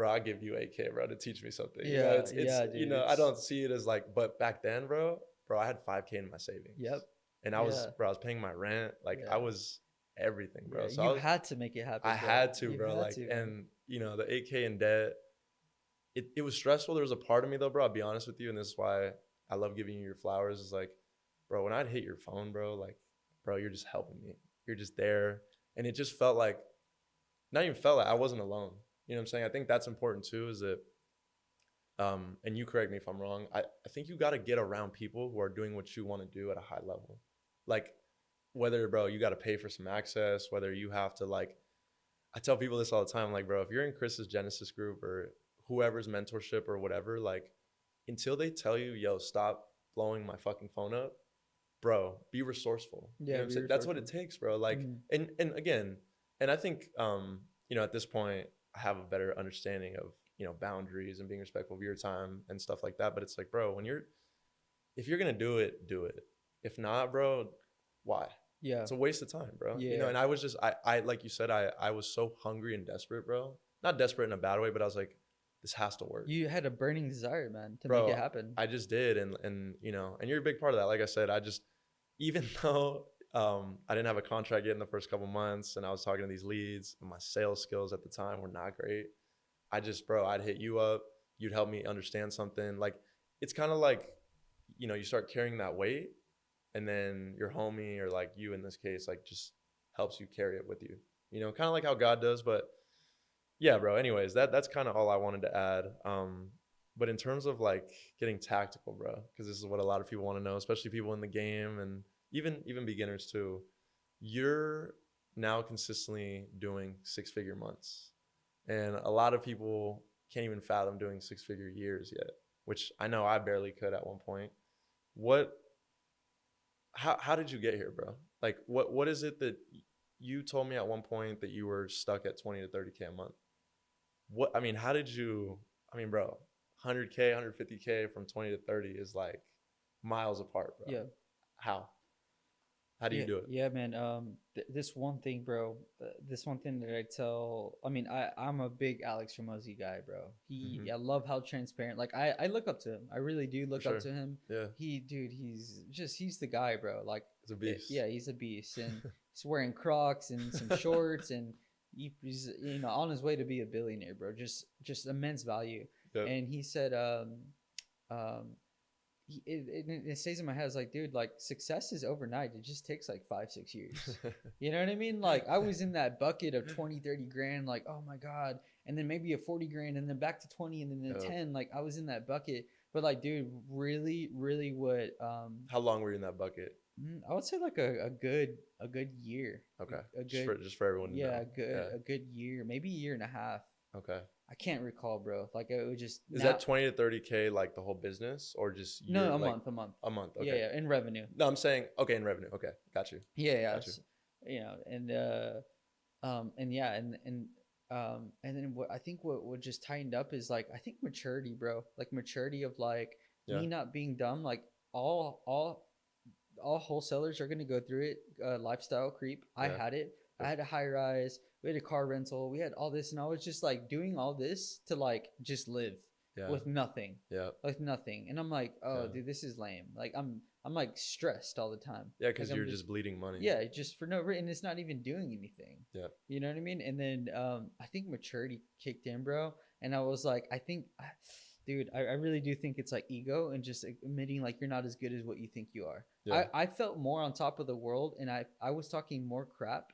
I give you 8K, bro, to teach me something. Yeah, It's yeah, dude, I don't see it as like, but back then, bro, I had 5K in my savings. Yep. And I was, Yeah. bro, I was paying my rent. Like Yeah. I was everything, bro. Yeah, So you had to make it happen. I bro. had to, You bro. had Like, to. and the 8K in debt, it was stressful. There was a part of me though, bro, I'll be honest with you. And this is why I love giving you your flowers is like, bro, when I'd hit your phone, bro, like, bro, you're just helping me. You're just there. And it just felt like, not even felt like I wasn't alone. You know what I'm saying? I think that's important too, is that, and you correct me if I'm wrong, I think you got to get around people who are doing what you want to do at a high level. Like, whether, bro, you got to pay for some access, whether you have to, like, I tell people this all the time, like, bro, if you're in Chris's Genesis group or whoever's mentorship or whatever, like, until they tell you, yo, stop blowing my fucking phone up, bro, be resourceful. Yeah, You know what I'm saying? That's what it takes, bro. Like, and again, and I think, at this point, I have a better understanding of, boundaries and being respectful of your time and stuff like that. But it's like, bro, if you're going to do it, do it. If not, bro, why? Yeah. It's a waste of time, bro. Yeah. And I was just, I like you said, I was so hungry and desperate, bro. Not desperate in a bad way, but I was like, this has to work. You had a burning desire, man, to Bro, make it happen. I just did. And and you're a big part of that. Like I said, even though I didn't have a contract yet in the first couple months and I was talking to these leads and my sales skills at the time were not great. Bro, I'd hit you up. You'd help me understand something. Like, it's kind of like, you start carrying that weight and then your homie, or like you in this case, like just helps you carry it with you, kind of like how God does. But yeah, bro, anyways, that's kind of all I wanted to add. But in terms of like getting tactical, bro, because this is what a lot of people want to know, especially people in the game and even beginners too. You're now consistently doing 6-figure months. And a lot of people can't even fathom doing 6-figure years yet, which I know I barely could at one point. How did you get here, bro? Like, what is it that you told me at one point that you were stuck at 20 to 30K a month? How did you, bro, 100K, 150K from 20 to 30 is like miles apart, bro. Yeah. How? How do you do it? Yeah, man. This one thing, bro. This one thing that I tell. I mean, I'm a big Alex Ramosi guy, bro. I love how transparent. Like, I look up to him. I really do For look up sure. to him. Yeah. Dude, he's the guy, bro. Like, It's a beast. yeah, he's a beast, and he's wearing Crocs and some shorts, and he's on his way to be a billionaire, bro. Just immense value. Yep. And he said, um, it stays in my head. It's like, dude, like success is overnight. It just takes like 5-6 years. You know what I mean? Like I was in that bucket of 20-30 grand, like, oh my God. And then maybe a 40 grand and then back to 20 and then 10. Like I was in that bucket. But like, dude, really, really what How long were you in that bucket? I would say like a good year. Okay. A good, just for everyone to know. A good year, maybe a year and a half. Okay. I can't recall, bro. Like it was just. Is that 20 to 30K like the whole business or just no, a like, month, a month. A month. Okay. Yeah, in revenue. No, I'm saying okay in revenue. Okay, got you. Yeah. Got you. You know, and then what I think what just tightened up is like I think maturity, bro. Like maturity of like me not being dumb. Like all wholesalers are gonna go through it. Lifestyle creep. I had it. I had a high rise. We had a car rental. We had all this, and I was just like doing all this to like just live with nothing. Yeah, with nothing. And I'm like, oh, dude, this is lame. Like I'm like stressed all the time. Yeah, because like, you're just bleeding money. Yeah, just for no reason. And it's not even doing anything. Yeah, you know what I mean. And then I think maturity kicked in, bro. And I was like, I think, dude, I really do think it's like ego and just admitting like you're not as good as what you think you are. Yeah. I felt more on top of the world, and I was talking more crap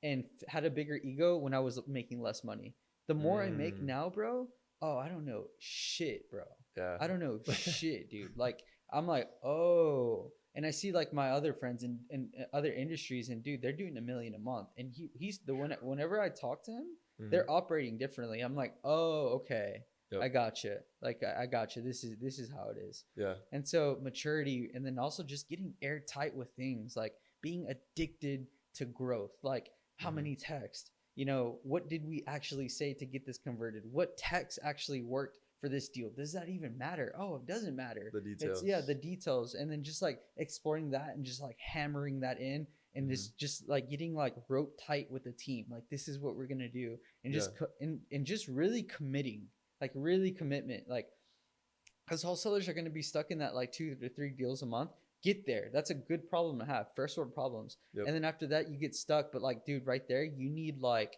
and had a bigger ego when I was making less money. The more I make now, bro, oh, I don't know shit, bro. Yeah. I don't know shit, dude. Like, I'm like, oh. And I see like my other friends in other industries, and dude, they're doing $1 million a month. And he's the one, whenever I talk to him, they're operating differently. I'm like, oh, okay. Yep. I gotcha. Like, I gotcha. This is how it is. Yeah. And so maturity, and then also just getting airtight with things, like being addicted to growth. Like, how many texts? You know, what did we actually say to get this converted? What text actually worked for this deal? Does that even matter? Oh, it doesn't matter. The details. The details. And then just like exploring that and just like hammering that in and just like getting like rope tight with the team. Like, this is what we're going to do. And just, and just really committing, like really commitment. Like, because wholesalers are going to be stuck in that like 2 to 3 deals a month. Get there. That's a good problem to have. First world problems. Yep. And then after that, you get stuck. But like, dude, right there, you need like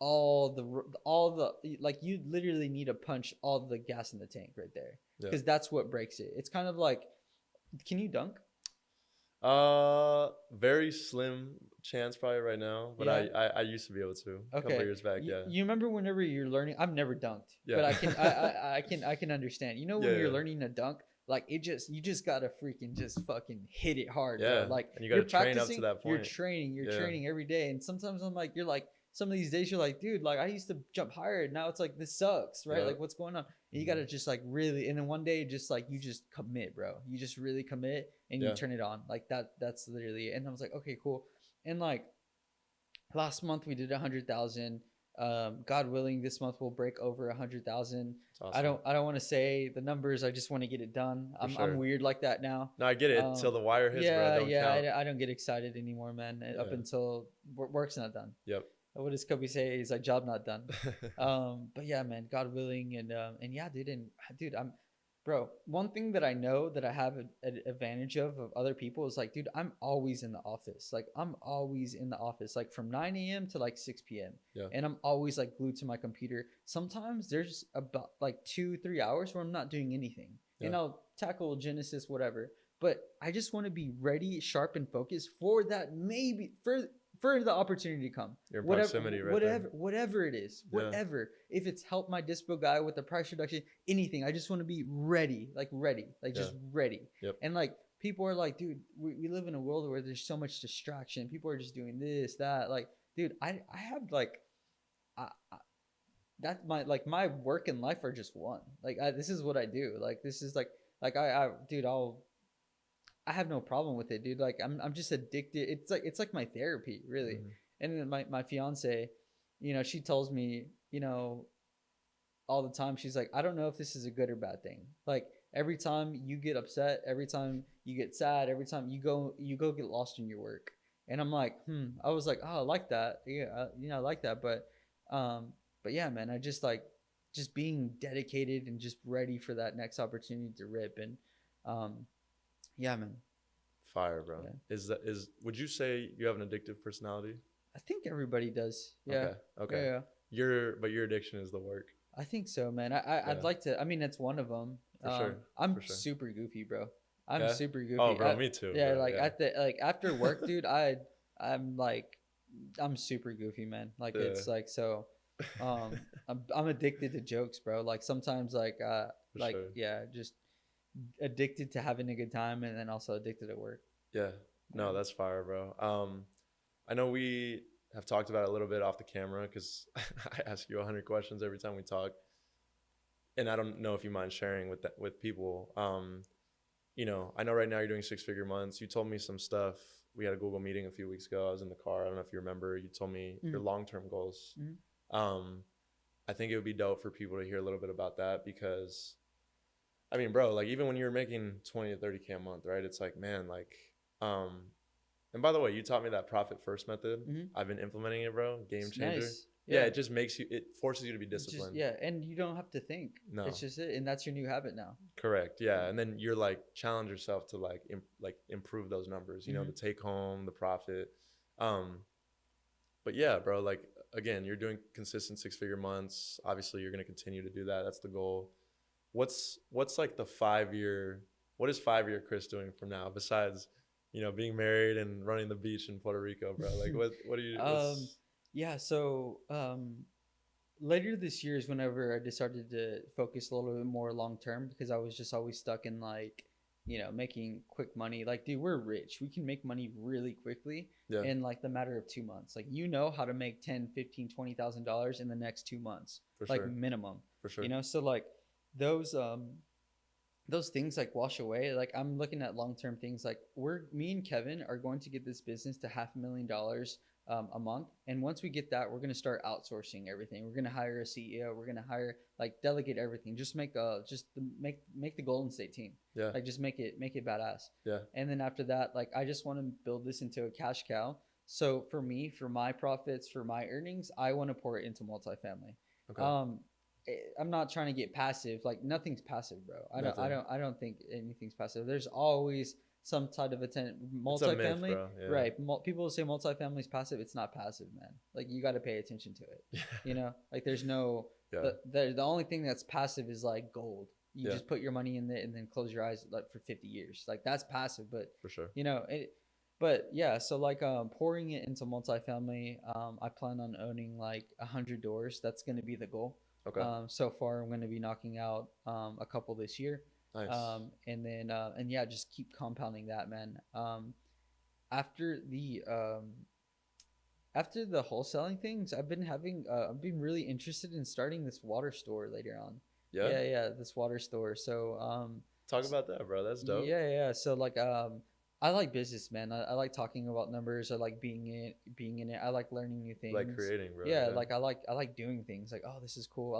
all the like, you literally need to punch all the gas in the tank right there, because that's what breaks it. It's kind of like, can you dunk? Very slim chance probably right now, but I used to be able to a couple of years back. You remember whenever you're learning? I've never dunked, but I can understand. You know, when you're learning to dunk. Like, you just gotta freaking just fucking hit it hard. Yeah. Bro. Like, and you gotta train up to that point. You're training every day. And sometimes I'm like, you're like, some of these days you're like, dude, like I used to jump higher. Now it's like, this sucks, right? Like, what's going on? And you gotta just like really, and then one day just like, you just commit, bro. You just really commit and you turn it on. Like that's literally it. And I was like, okay, cool. And like last month we did 100,000. God willing, this month we'll break over 100,000. Awesome. I don't want to say the numbers. I just want to get it done. I'm weird like that now. No, I get it. Until the wire hits, bro, I don't get excited anymore, man. Up until work's not done. Yep. What does Kobe say? He's like, job not done. But yeah, man, God willing, and yeah, dude, bro, one thing that I know that I have an advantage of other people is like, dude, I'm always in the office. Like, I'm always in the office, like from 9 a.m. to like 6 p.m. Yeah. And I'm always like glued to my computer. Sometimes there's about like 2-3 hours where I'm not doing anything. Yeah. And I'll tackle Genesis, whatever. But I just want to be ready, sharp, and focused for that, maybe for the opportunity to come. Your proximity, right there. Whatever it is, whatever. If it's help my dispo guy with the price reduction, anything. I just want to be ready, just ready. Yep. And like, people are like, dude, we live in a world where there's so much distraction. People are just doing this, that. Like, dude, I have like, that my work and life are just one. Like, this is what I do. Like, this is like dude, I have no problem with it, dude. Like, I'm just addicted. It's like my therapy, really. And then my fiance, you know, she tells me, you know, all the time, she's like, I don't know if this is a good or bad thing. Like, every time you get upset, every time you get sad, every time you go get lost in your work. And I'm like, I was like, oh, I like that. Yeah, I like that. Um, but yeah, man, I just like just being dedicated and just ready for that next opportunity to rip. And um, yeah, man. Fire, bro. Yeah. Would you say you have an addictive personality? I think everybody does. Yeah. Okay. Okay. Yeah. Your addiction is the work. I think so, man. I'd Yeah. like to. I mean, it's one of them. For sure. I'm For sure. super goofy, bro. I'm Yeah. super Oh, goofy. bro, me too. Yeah, Bro. like Yeah. at the like after work, dude. I'm like I'm super goofy, man. Like Yeah. it's like so. I'm addicted to jokes, bro. Like sometimes For like sure. yeah, just addicted to having a good time, and then also addicted to work. Yeah. No, Yeah. that's fire, bro. I know we have talked about it a little bit off the camera because I ask you 100 questions every time we talk, and I don't know if you mind sharing with people. I know right now you're doing 6-figure months. You told me some stuff. We had a Google meeting a few weeks ago. I was in the car. I don't know if you remember. You told me your long-term goals. I think it would be dope for people to hear a little bit about that because, I mean, bro, like even when you're making 20 to 30K a month, right? It's like, man, like, and by the way, you taught me that profit first method. I've been implementing it, bro. Game It's changer. nice. Yeah, it just it forces you to be Just disciplined. yeah, and you don't have to think. No. It's just it, and that's your new habit now. Correct. Yeah, and then you're like challenge yourself to like improve those numbers. You know, the take home, the profit. But yeah, bro. Like again, you're doing consistent 6-figure months. Obviously, you're gonna continue to do that. That's the goal. What's like the 5-year? What is 5-year Chris doing from now besides, being married and running the beach in Puerto Rico, bro? Like what are you? Yeah, so later this year is whenever I decided to focus a little bit more long term because I was just always stuck in like, making quick money. Like, dude, we're rich. We can make money really quickly in like the matter of 2 months. Like, how to make 10, 15, $20,000 in the next 2 months. For like sure. minimum. For sure. So like those things like wash away. Like I'm looking at long-term things like me and Kevin are going to get this business to $500,000 a month. And once we get that, we're going to start outsourcing everything. We're going to hire a CEO. We're going to hire delegate everything. Just make the Golden State team. Yeah. Like just make it badass. Yeah. And then after that, like I just want to build this into a cash cow. So for me, for my profits, for my earnings, I want to pour it into multifamily. Okay. I'm not trying to get passive. Like nothing's passive, bro. I don't think anything's passive. There's always some type of multifamily, myth, bro. Yeah. right? People say multifamily is passive. It's not passive, man. Like you got to pay attention to it. Like there's no the only thing that's passive is like gold. You just put your money in it and then close your eyes like for 50 years. Like that's passive, but for sure. But yeah, so like pouring it into multifamily, I plan on owning like 100 doors. That's going to be the goal. Okay. So far, I'm going to be knocking out a couple this year. Nice. And then and yeah, just keep compounding that, man. After the wholesaling things, I've been really interested in starting this water store later on. Yeah, this water store. So talk about that, bro. That's dope. Yeah. So like I like business, man. I like talking about numbers. I like being in it. I like learning new things. Like creating, bro. Yeah, like I like doing things. Like, oh, this is cool.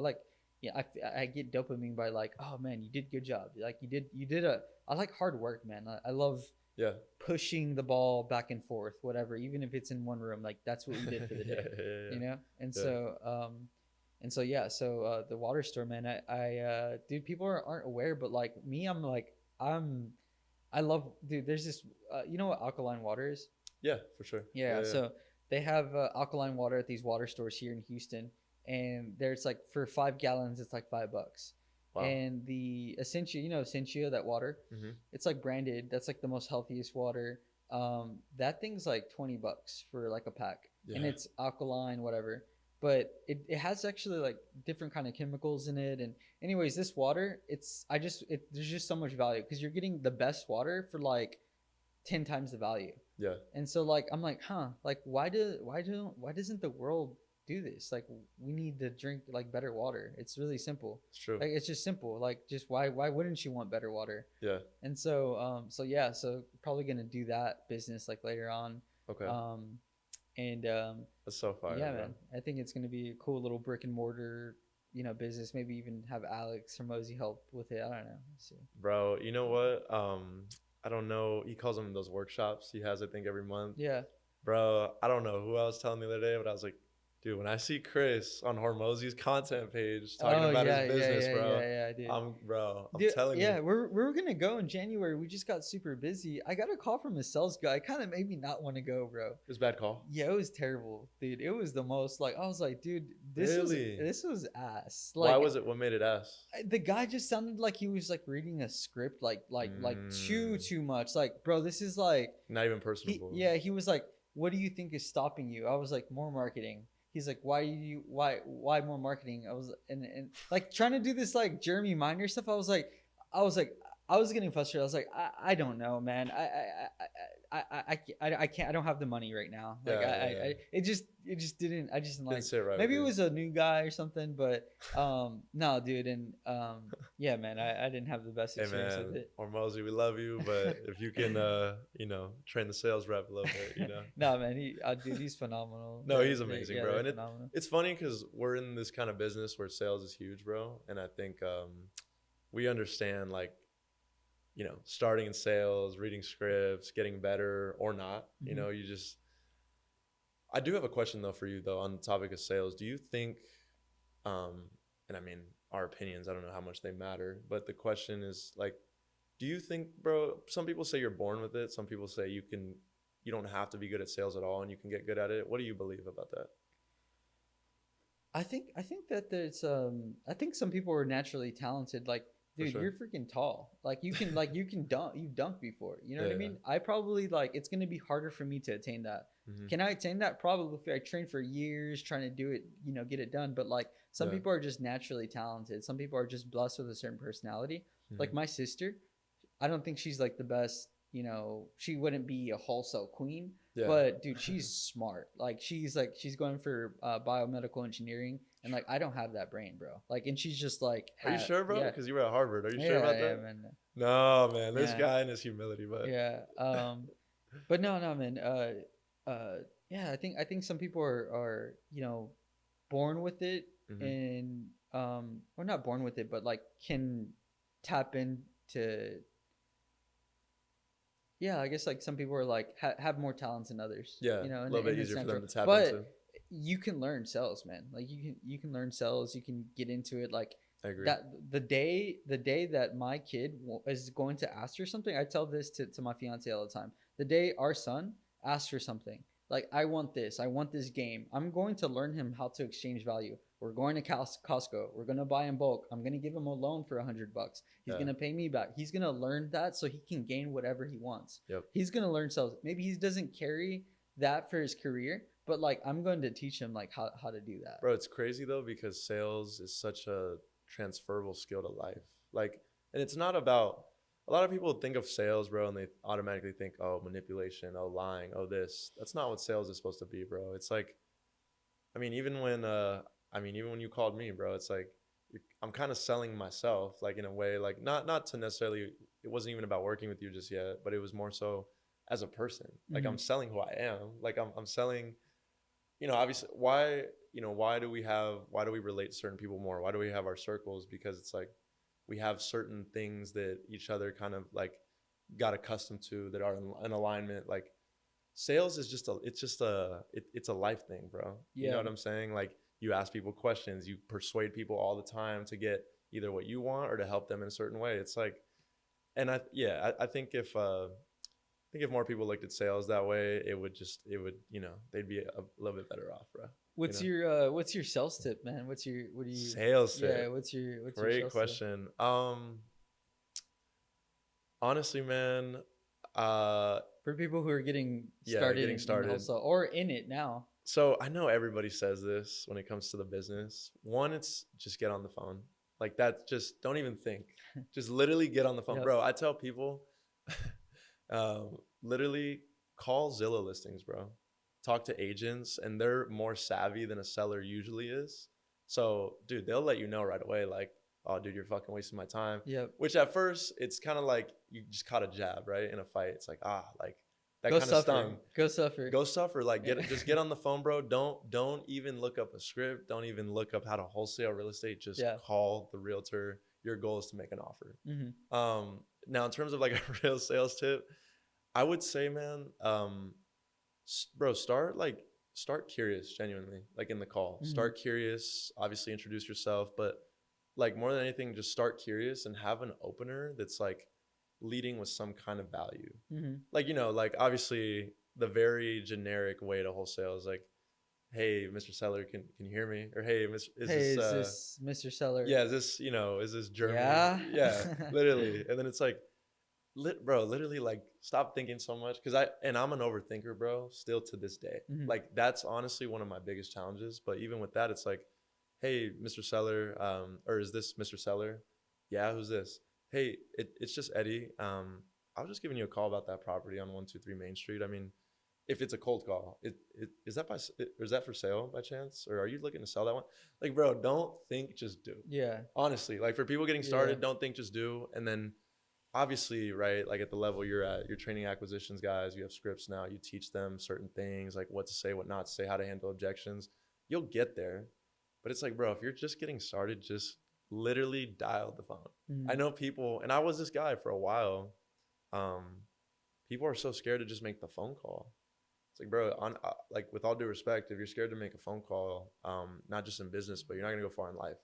I get dopamine by like, oh man, you did a good job. Like I like hard work, man. I love pushing the ball back and forth, whatever, even if it's in one room. Like that's what we did for the day, And so the water store, man. Dude, people aren't aware, but like me, I love, dude, there's this, you know what alkaline water is? Yeah, for sure. Yeah. So they have alkaline water at these water stores here in Houston. And there's like, for 5 gallons, it's like $5. Wow. And the Essentia, that water, it's like branded. That's like the most healthiest water. That thing's like $20 for like a pack. Yeah. And it's alkaline, whatever. But it has actually like different kind of chemicals in it. And anyways, this water, there's just so much value because you're getting the best water for like 10 times the value. Yeah. And so like, I'm like, like why doesn't the world do this? Like we need to drink like better water. It's really simple. It's true. Like it's just simple. Like just why wouldn't you want better water? Yeah. And so, so probably going to do that business like later on. Okay. And that's so fire. Yeah, man. I think it's gonna be a cool little brick and mortar business. Maybe even have Alex or Mosey help with it. I don't know. Let's see. Bro, you know what? I don't know. He calls them those workshops he has, I think, every month. Yeah. Bro, I don't know who I was telling the other day, but I was like, dude, when I see Chris on Hormozy's content page talking Oh about yeah, his business, yeah, bro, yeah, yeah, dude. I'm Dude, telling yeah, you, we're gonna go in January. We just got super busy. I got a call from a sales guy. Kind of made me not want to go, bro. it was a bad call. Yeah, it was terrible, dude. It was the most like I was like, dude, Really? this was ass. Why Like was it? What made it ass? the guy just sounded like he was like reading a script, like too much. Like, bro, this is like Not even personable. he was like, what do you think is stopping you? I was like, more marketing. He's like, why more marketing? I was and like trying to do this like Jeremy Minor stuff. I was like, I was getting frustrated. I was like, I don't know, man. I can't. I don't have the money right now. Like it just didn't. I just didn't like. Didn't sit right Maybe it with was a new guy or something, but no, dude. And yeah, man, I didn't have the best Hey experience man, with it. Hormozy, we love you, but if you can, train the sales rep a little bit, No, man, dude, he's phenomenal. No, he's amazing, yeah, bro. And phenomenal. it's funny because we're in this kind of business where sales is huge, bro. And I think we understand, like, starting in sales, reading scripts, getting better or not. Mhm. I do have a question though for you though on the topic of sales. Do you think, and I mean our opinions, I don't know how much they matter, but the question is like, do you think, bro? Some people say you're born with it. Some people say you don't have to be good at sales at all, and you can get good at it. What do you believe about that? I think that there's I think some people are naturally talented. Like, For dude, sure. you're freaking tall. Like you can dunk. You dunked before. You know what I Yeah. mean? I probably like it's gonna be harder for me to attain that. Mm-hmm. Can I attain that? Probably if I train for years trying to do it, get it done. But like some Yeah. people are just naturally talented. Some people are just blessed with a certain personality. Mm-hmm. Like my sister, I don't think she's like the best. She wouldn't be a wholesale queen. Yeah. But dude, she's smart. Like she's going for biomedical engineering, and like I don't have that brain, bro. Like, and she's just like, Are you sure, bro? Yeah, Because you were at Harvard. Are you yeah, sure about yeah, that? man. No, man. This Yeah. guy and his humility, but Yeah. But no, man. Yeah. I think some people are born with it, Mhm. and or not born with it, but like can tap into. Yeah, I guess like some people are like have more talents than others. Yeah, a a little bit easier for them to tap but into. you can learn sales, man. Like you can learn sales. You can get into it. Like I agree. that the day that my kid is going to ask for something, I tell this to my fiance all the time. The day our son asks for something, like I want this game, I'm going to learn him how to exchange value. We're going to Costco. We're gonna buy in bulk. I'm gonna give him a loan for $100. He's gonna pay me back. He's gonna learn that so he can gain whatever he wants. Yep. He's gonna learn sales. Maybe he doesn't carry that for his career, but like I'm going to teach him like how to do that. Bro, it's crazy though because sales is such a transferable skill to life. Like, and it's not about, a lot of people think of sales, bro, and they automatically think, oh, manipulation, oh, lying, oh, this. That's not what sales is supposed to be, bro. It's like, even when you called me, bro, it's like I'm kind of selling myself, like in a way, like not to necessarily. It wasn't even about working with you just yet, but it was more so as a person. Like I'm selling who I am. Like I'm selling. Obviously, why do we relate to certain people more? Why do we have our circles? Because it's like we have certain things that each other kind of like got accustomed to that are in alignment. Like sales is it's a life thing, bro. Yeah. You know what I'm saying? Like you ask people questions, you persuade people all the time to get either what you want or to help them in a certain way. It's like, and I think if more people looked at sales that way, they'd be a little bit better off, bro. What's your sales tip, man? What do you sales tip? Yeah, what's your Great sales question. Honestly, man, for people who are getting started, started. Also, or in it now. So I know everybody says this when it comes to the business. One, it's just get on the phone. Like that, just don't even think. Just literally get on the phone. Yep. Bro, I tell people, literally call Zillow listings, bro. Talk to agents, and they're more savvy than a seller usually is. So, dude, they'll let you know right away, like, oh, dude, you're fucking wasting my time. Yep. Which at first, it's kind of like you just caught a jab, right, in a fight. It's like, like, that Go kind of suffer. stung. Go suffer. Go suffer. Like just get on the phone, bro. Don't even look up a script. Don't even look up how to wholesale real estate. Just Yeah. call the realtor. Your goal is to make an offer. Mm-hmm. Now in terms of like a real sales tip, I would say, man, bro, start curious, genuinely, like in the call. Mm-hmm. Start curious. Obviously, introduce yourself, but like more than anything, just start curious and have an opener that's like leading with some kind of value. Mm-hmm. Like, like obviously the very generic way to wholesale is like, hey, Mr. Seller, can you hear me? Or hey, is Hey, this is this Mr. Seller? yeah, is this, is this Germany? Yeah. Yeah, literally. And then it's like, bro, literally, like, stop thinking so much. I'm an overthinker, bro, still to this day. Mm-hmm. Like, that's honestly one of my biggest challenges. But even with that, it's like, hey, Mr. Seller, or is this Mr. Seller? Yeah, who's this? Hey, it's just Eddie. I was just giving you a call about that property on 123 Main Street. I mean, if it's a cold call, is that for sale by chance? Or are you looking to sell that one? Like, bro, don't think, just do. Yeah. Honestly, like for people getting started, don't think, just do. And then obviously, right, like at the level you're at, you're training acquisitions guys, you have scripts now, you teach them certain things, like what to say, what not to say, how to handle objections. You'll get there. But it's like, bro, if you're just getting started, just literally dial the phone. Mm-hmm. I know people, and I was this guy for a while. People are so scared to just make the phone call. It's like, bro, like with all due respect, if you're scared to make a phone call, not just in business, but you're not gonna go far in life,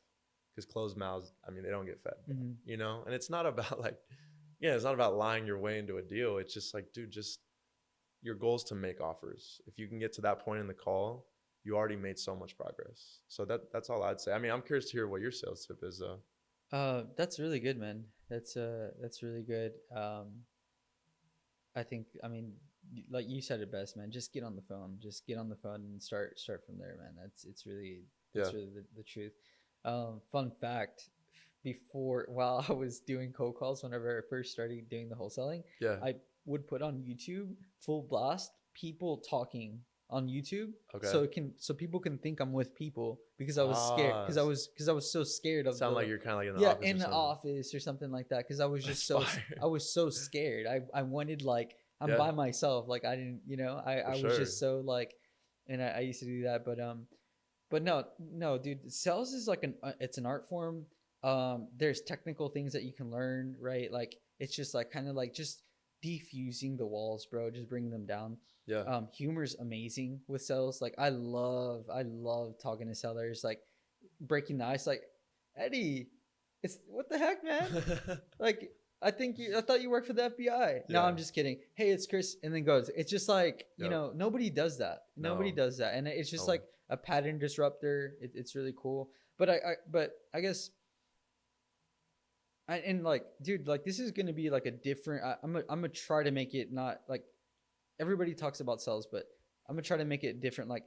because closed mouths, I mean, they don't get fed. Mm-hmm. And it's not about like, it's not about lying your way into a deal. It's just like, dude, just your goal is to make offers. If you can get to that point in the call, you already made so much progress. So that's all I'd say. I mean, I'm curious to hear what your sales tip is, though. That's really good, man. That's really good. I think, I mean, like you said it best, man. Just get on the phone. Just get on the phone and start from there, man. That's really the truth. Fun fact: while I was doing cold calls, whenever I first started doing the wholesaling, I would put on YouTube full blast people talking on YouTube, so people can think I'm with people, because I was scared, because I was so scared of like you're kind of like in the office, in the office or something like that, because I was just I was so scared. I wanted, like, I'm by myself, like I didn't, I was just so like, and I used to do that, but no, dude, sales is like it's an art form. There's technical things that you can learn, right? Like, it's just like kind of like just defusing the walls, bro, just bringing them down. Humor's amazing with sales. Like, I love talking to sellers, like breaking the ice. Like, Eddie, it's what the heck, man? Like, I thought you worked for the FBI. No, I'm just kidding. Hey, it's Chris, and then goes. It's just like, nobody does that. Nobody does that, and it's just like a pattern disruptor. It's really cool. But I guess. And like, dude, like, this is gonna be like a different. I'm gonna try to make it not like everybody talks about sales, but I'm gonna try to make it different, like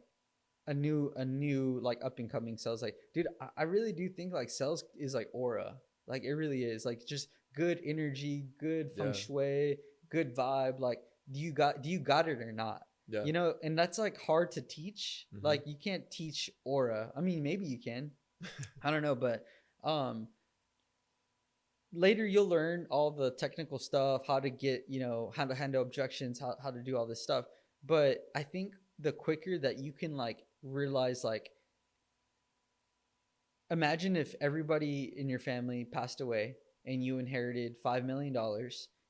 a new like up and coming sales. Like, dude, I really do think like sales is like aura. Like, it really is, like, just good energy, good feng shui, good vibe. Like, do you got it or not? Yeah. And that's like hard to teach. Mm-hmm. Like, you can't teach aura. I mean, maybe you can. I don't know, but later you'll learn all the technical stuff, how to get, how to handle objections, how to do all this stuff. But I think the quicker that you can like realize, like, imagine if everybody in your family passed away and you inherited $5 million,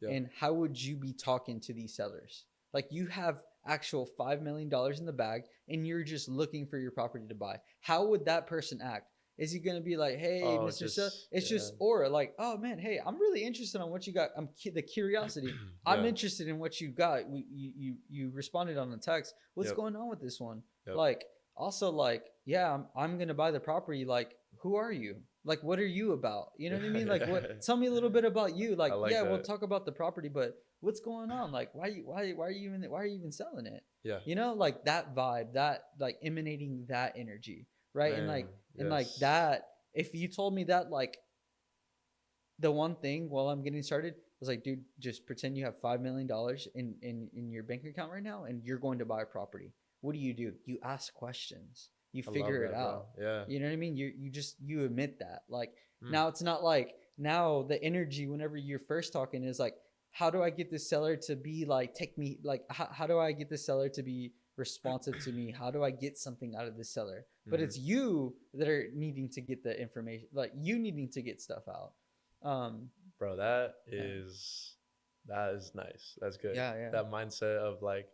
and how would you be talking to these sellers? Like, you have actual $5 million in the bag and you're just looking for your property to buy. How would that person act? Is he going to be like, hey, Mr. Seller? It's just aura. Like, oh, man, hey, I'm really interested on what you got. The curiosity. I'm interested in what you got. You responded on the text. What's going on with this one? Like, also, like, I'm going to buy the property. Like, who are you? Like, what are you about? You know what I mean? Like, tell me a little bit about you. Like, we'll talk about the property, but what's going on? Like, why are you even selling it? Yeah. Like, that vibe, that, like, emanating that energy. Right. Man, and like that, if you told me that, like, the one thing while I'm getting started was like, dude, just pretend you have $5 million in your bank account right now and you're going to buy a property. What do? You ask questions, you figure it out. Yeah. You know what I mean? You admit that, like, now it's not like, now the energy whenever you're first talking is like, how do I get this seller to be like, take me, like, how do I get this seller to be responsive to me? How do I get something out of this seller? But it's you that are needing to get the information, like you needing to get stuff out. Bro, that is nice. That's good. Yeah. That mindset of like,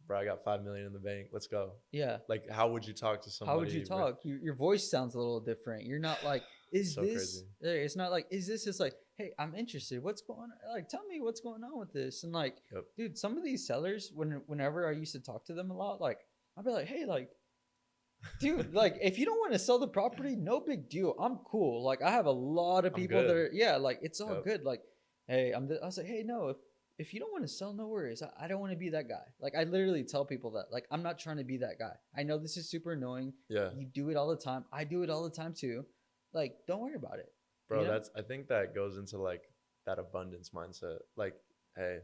bro, I got 5 million in the bank. Let's go. Yeah. Like, how would you talk to somebody? How would you talk? Your voice sounds a little different. You're not like, is So this? crazy. It's not like, is this? It's like, hey, I'm interested. What's going on? Like, tell me what's going on with this. And like, dude, some of these sellers, whenever I used to talk to them a lot, like, I'd be like, hey, like, dude, like, if you don't want to sell the property, no big deal. I'm cool. Like, I have a lot of people that are, yeah, like, it's all good. Like, hey, I was like, hey, no, if you don't want to sell, no worries. I don't want to be that guy. Like, I literally tell people that. Like, I'm not trying to be that guy. I know this is super annoying. Yeah. You do it all the time. I do it all the time too. Like, don't worry about it. Bro, you know? I think that goes into like that abundance mindset. Like, hey,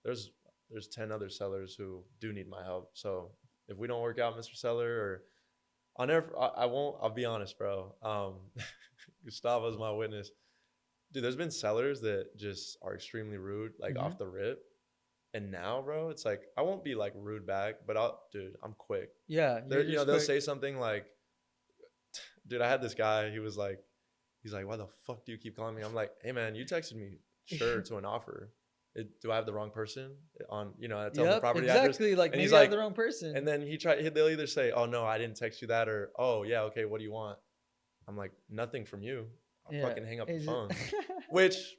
there's 10 other sellers who do need my help. So if we don't work out, Mr. Seller, or I'll be honest, bro. Gustavo's my witness. Dude, there's been sellers that just are extremely rude, like off the rip. And now, bro, it's like, I won't be like rude back, but I'm quick. Yeah. They'll say something like, dude, I had this guy, he's like, why the fuck do you keep calling me? I'm like, hey man, you texted me, sure, to an offer. Do I have the wrong person on, I tell the property address. Exactly. Like, and maybe he's I like, have the wrong person. And then they'll either say, oh no, I didn't text you that, or, oh yeah, okay, what do you want? I'm like, nothing from you. I'll fucking hang up the phone. Which,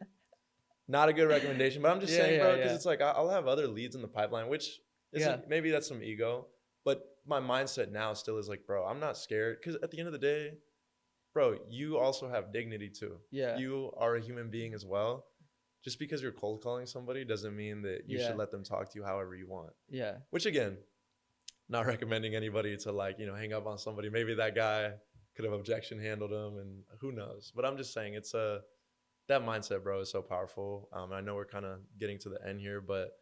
not a good recommendation, but I'm just saying, bro, because it's like, I'll have other leads in the pipeline, which isn't, maybe that's some ego, but my mindset now still is like, bro, I'm not scared, because at the end of the day, bro, you also have dignity too. Yeah. You are a human being as well. Just because you're cold calling somebody doesn't mean that you should let them talk to you however you want. Yeah. Which again, not recommending anybody to like, hang up on somebody. Maybe that guy could have objection handled him, and who knows. But I'm just saying, that mindset, bro, is so powerful. I know we're kind of getting to the end here, but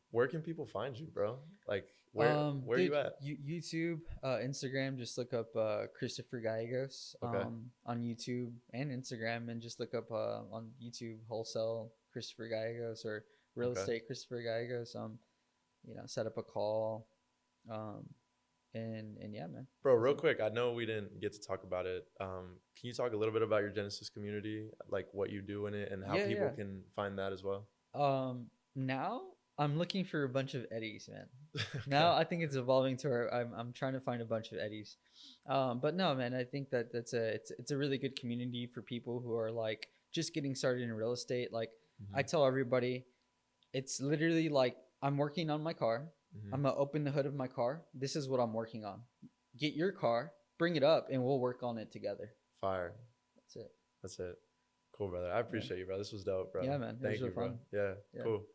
where can people find you, bro? Like, where are you at? YouTube, Instagram, just look up Christopher Gallegos on YouTube and Instagram, and just look up on YouTube Wholesale Christopher Gallegos or Real Estate Christopher Gallegos. Set up a call. And yeah, man. Bro, real quick, I know we didn't get to talk about it. Can you talk a little bit about your Genesis community, like what you do in it and how people can find that as well? Now I'm looking for a bunch of Eddies, man. Now I think it's evolving to I'm trying to find a bunch of Eddies. But no, man, I think that it's a really good community for people who are like just getting started in real estate. Like I tell everybody, it's literally like I'm working on my car. I'm gonna open the hood of my car. This is what I'm working on. Get your car, bring it up, and we'll work on it together. Fire. That's it. Cool, brother. I appreciate you, bro. This was dope, bro. Yeah, man. Thank you, bro. Yeah, cool.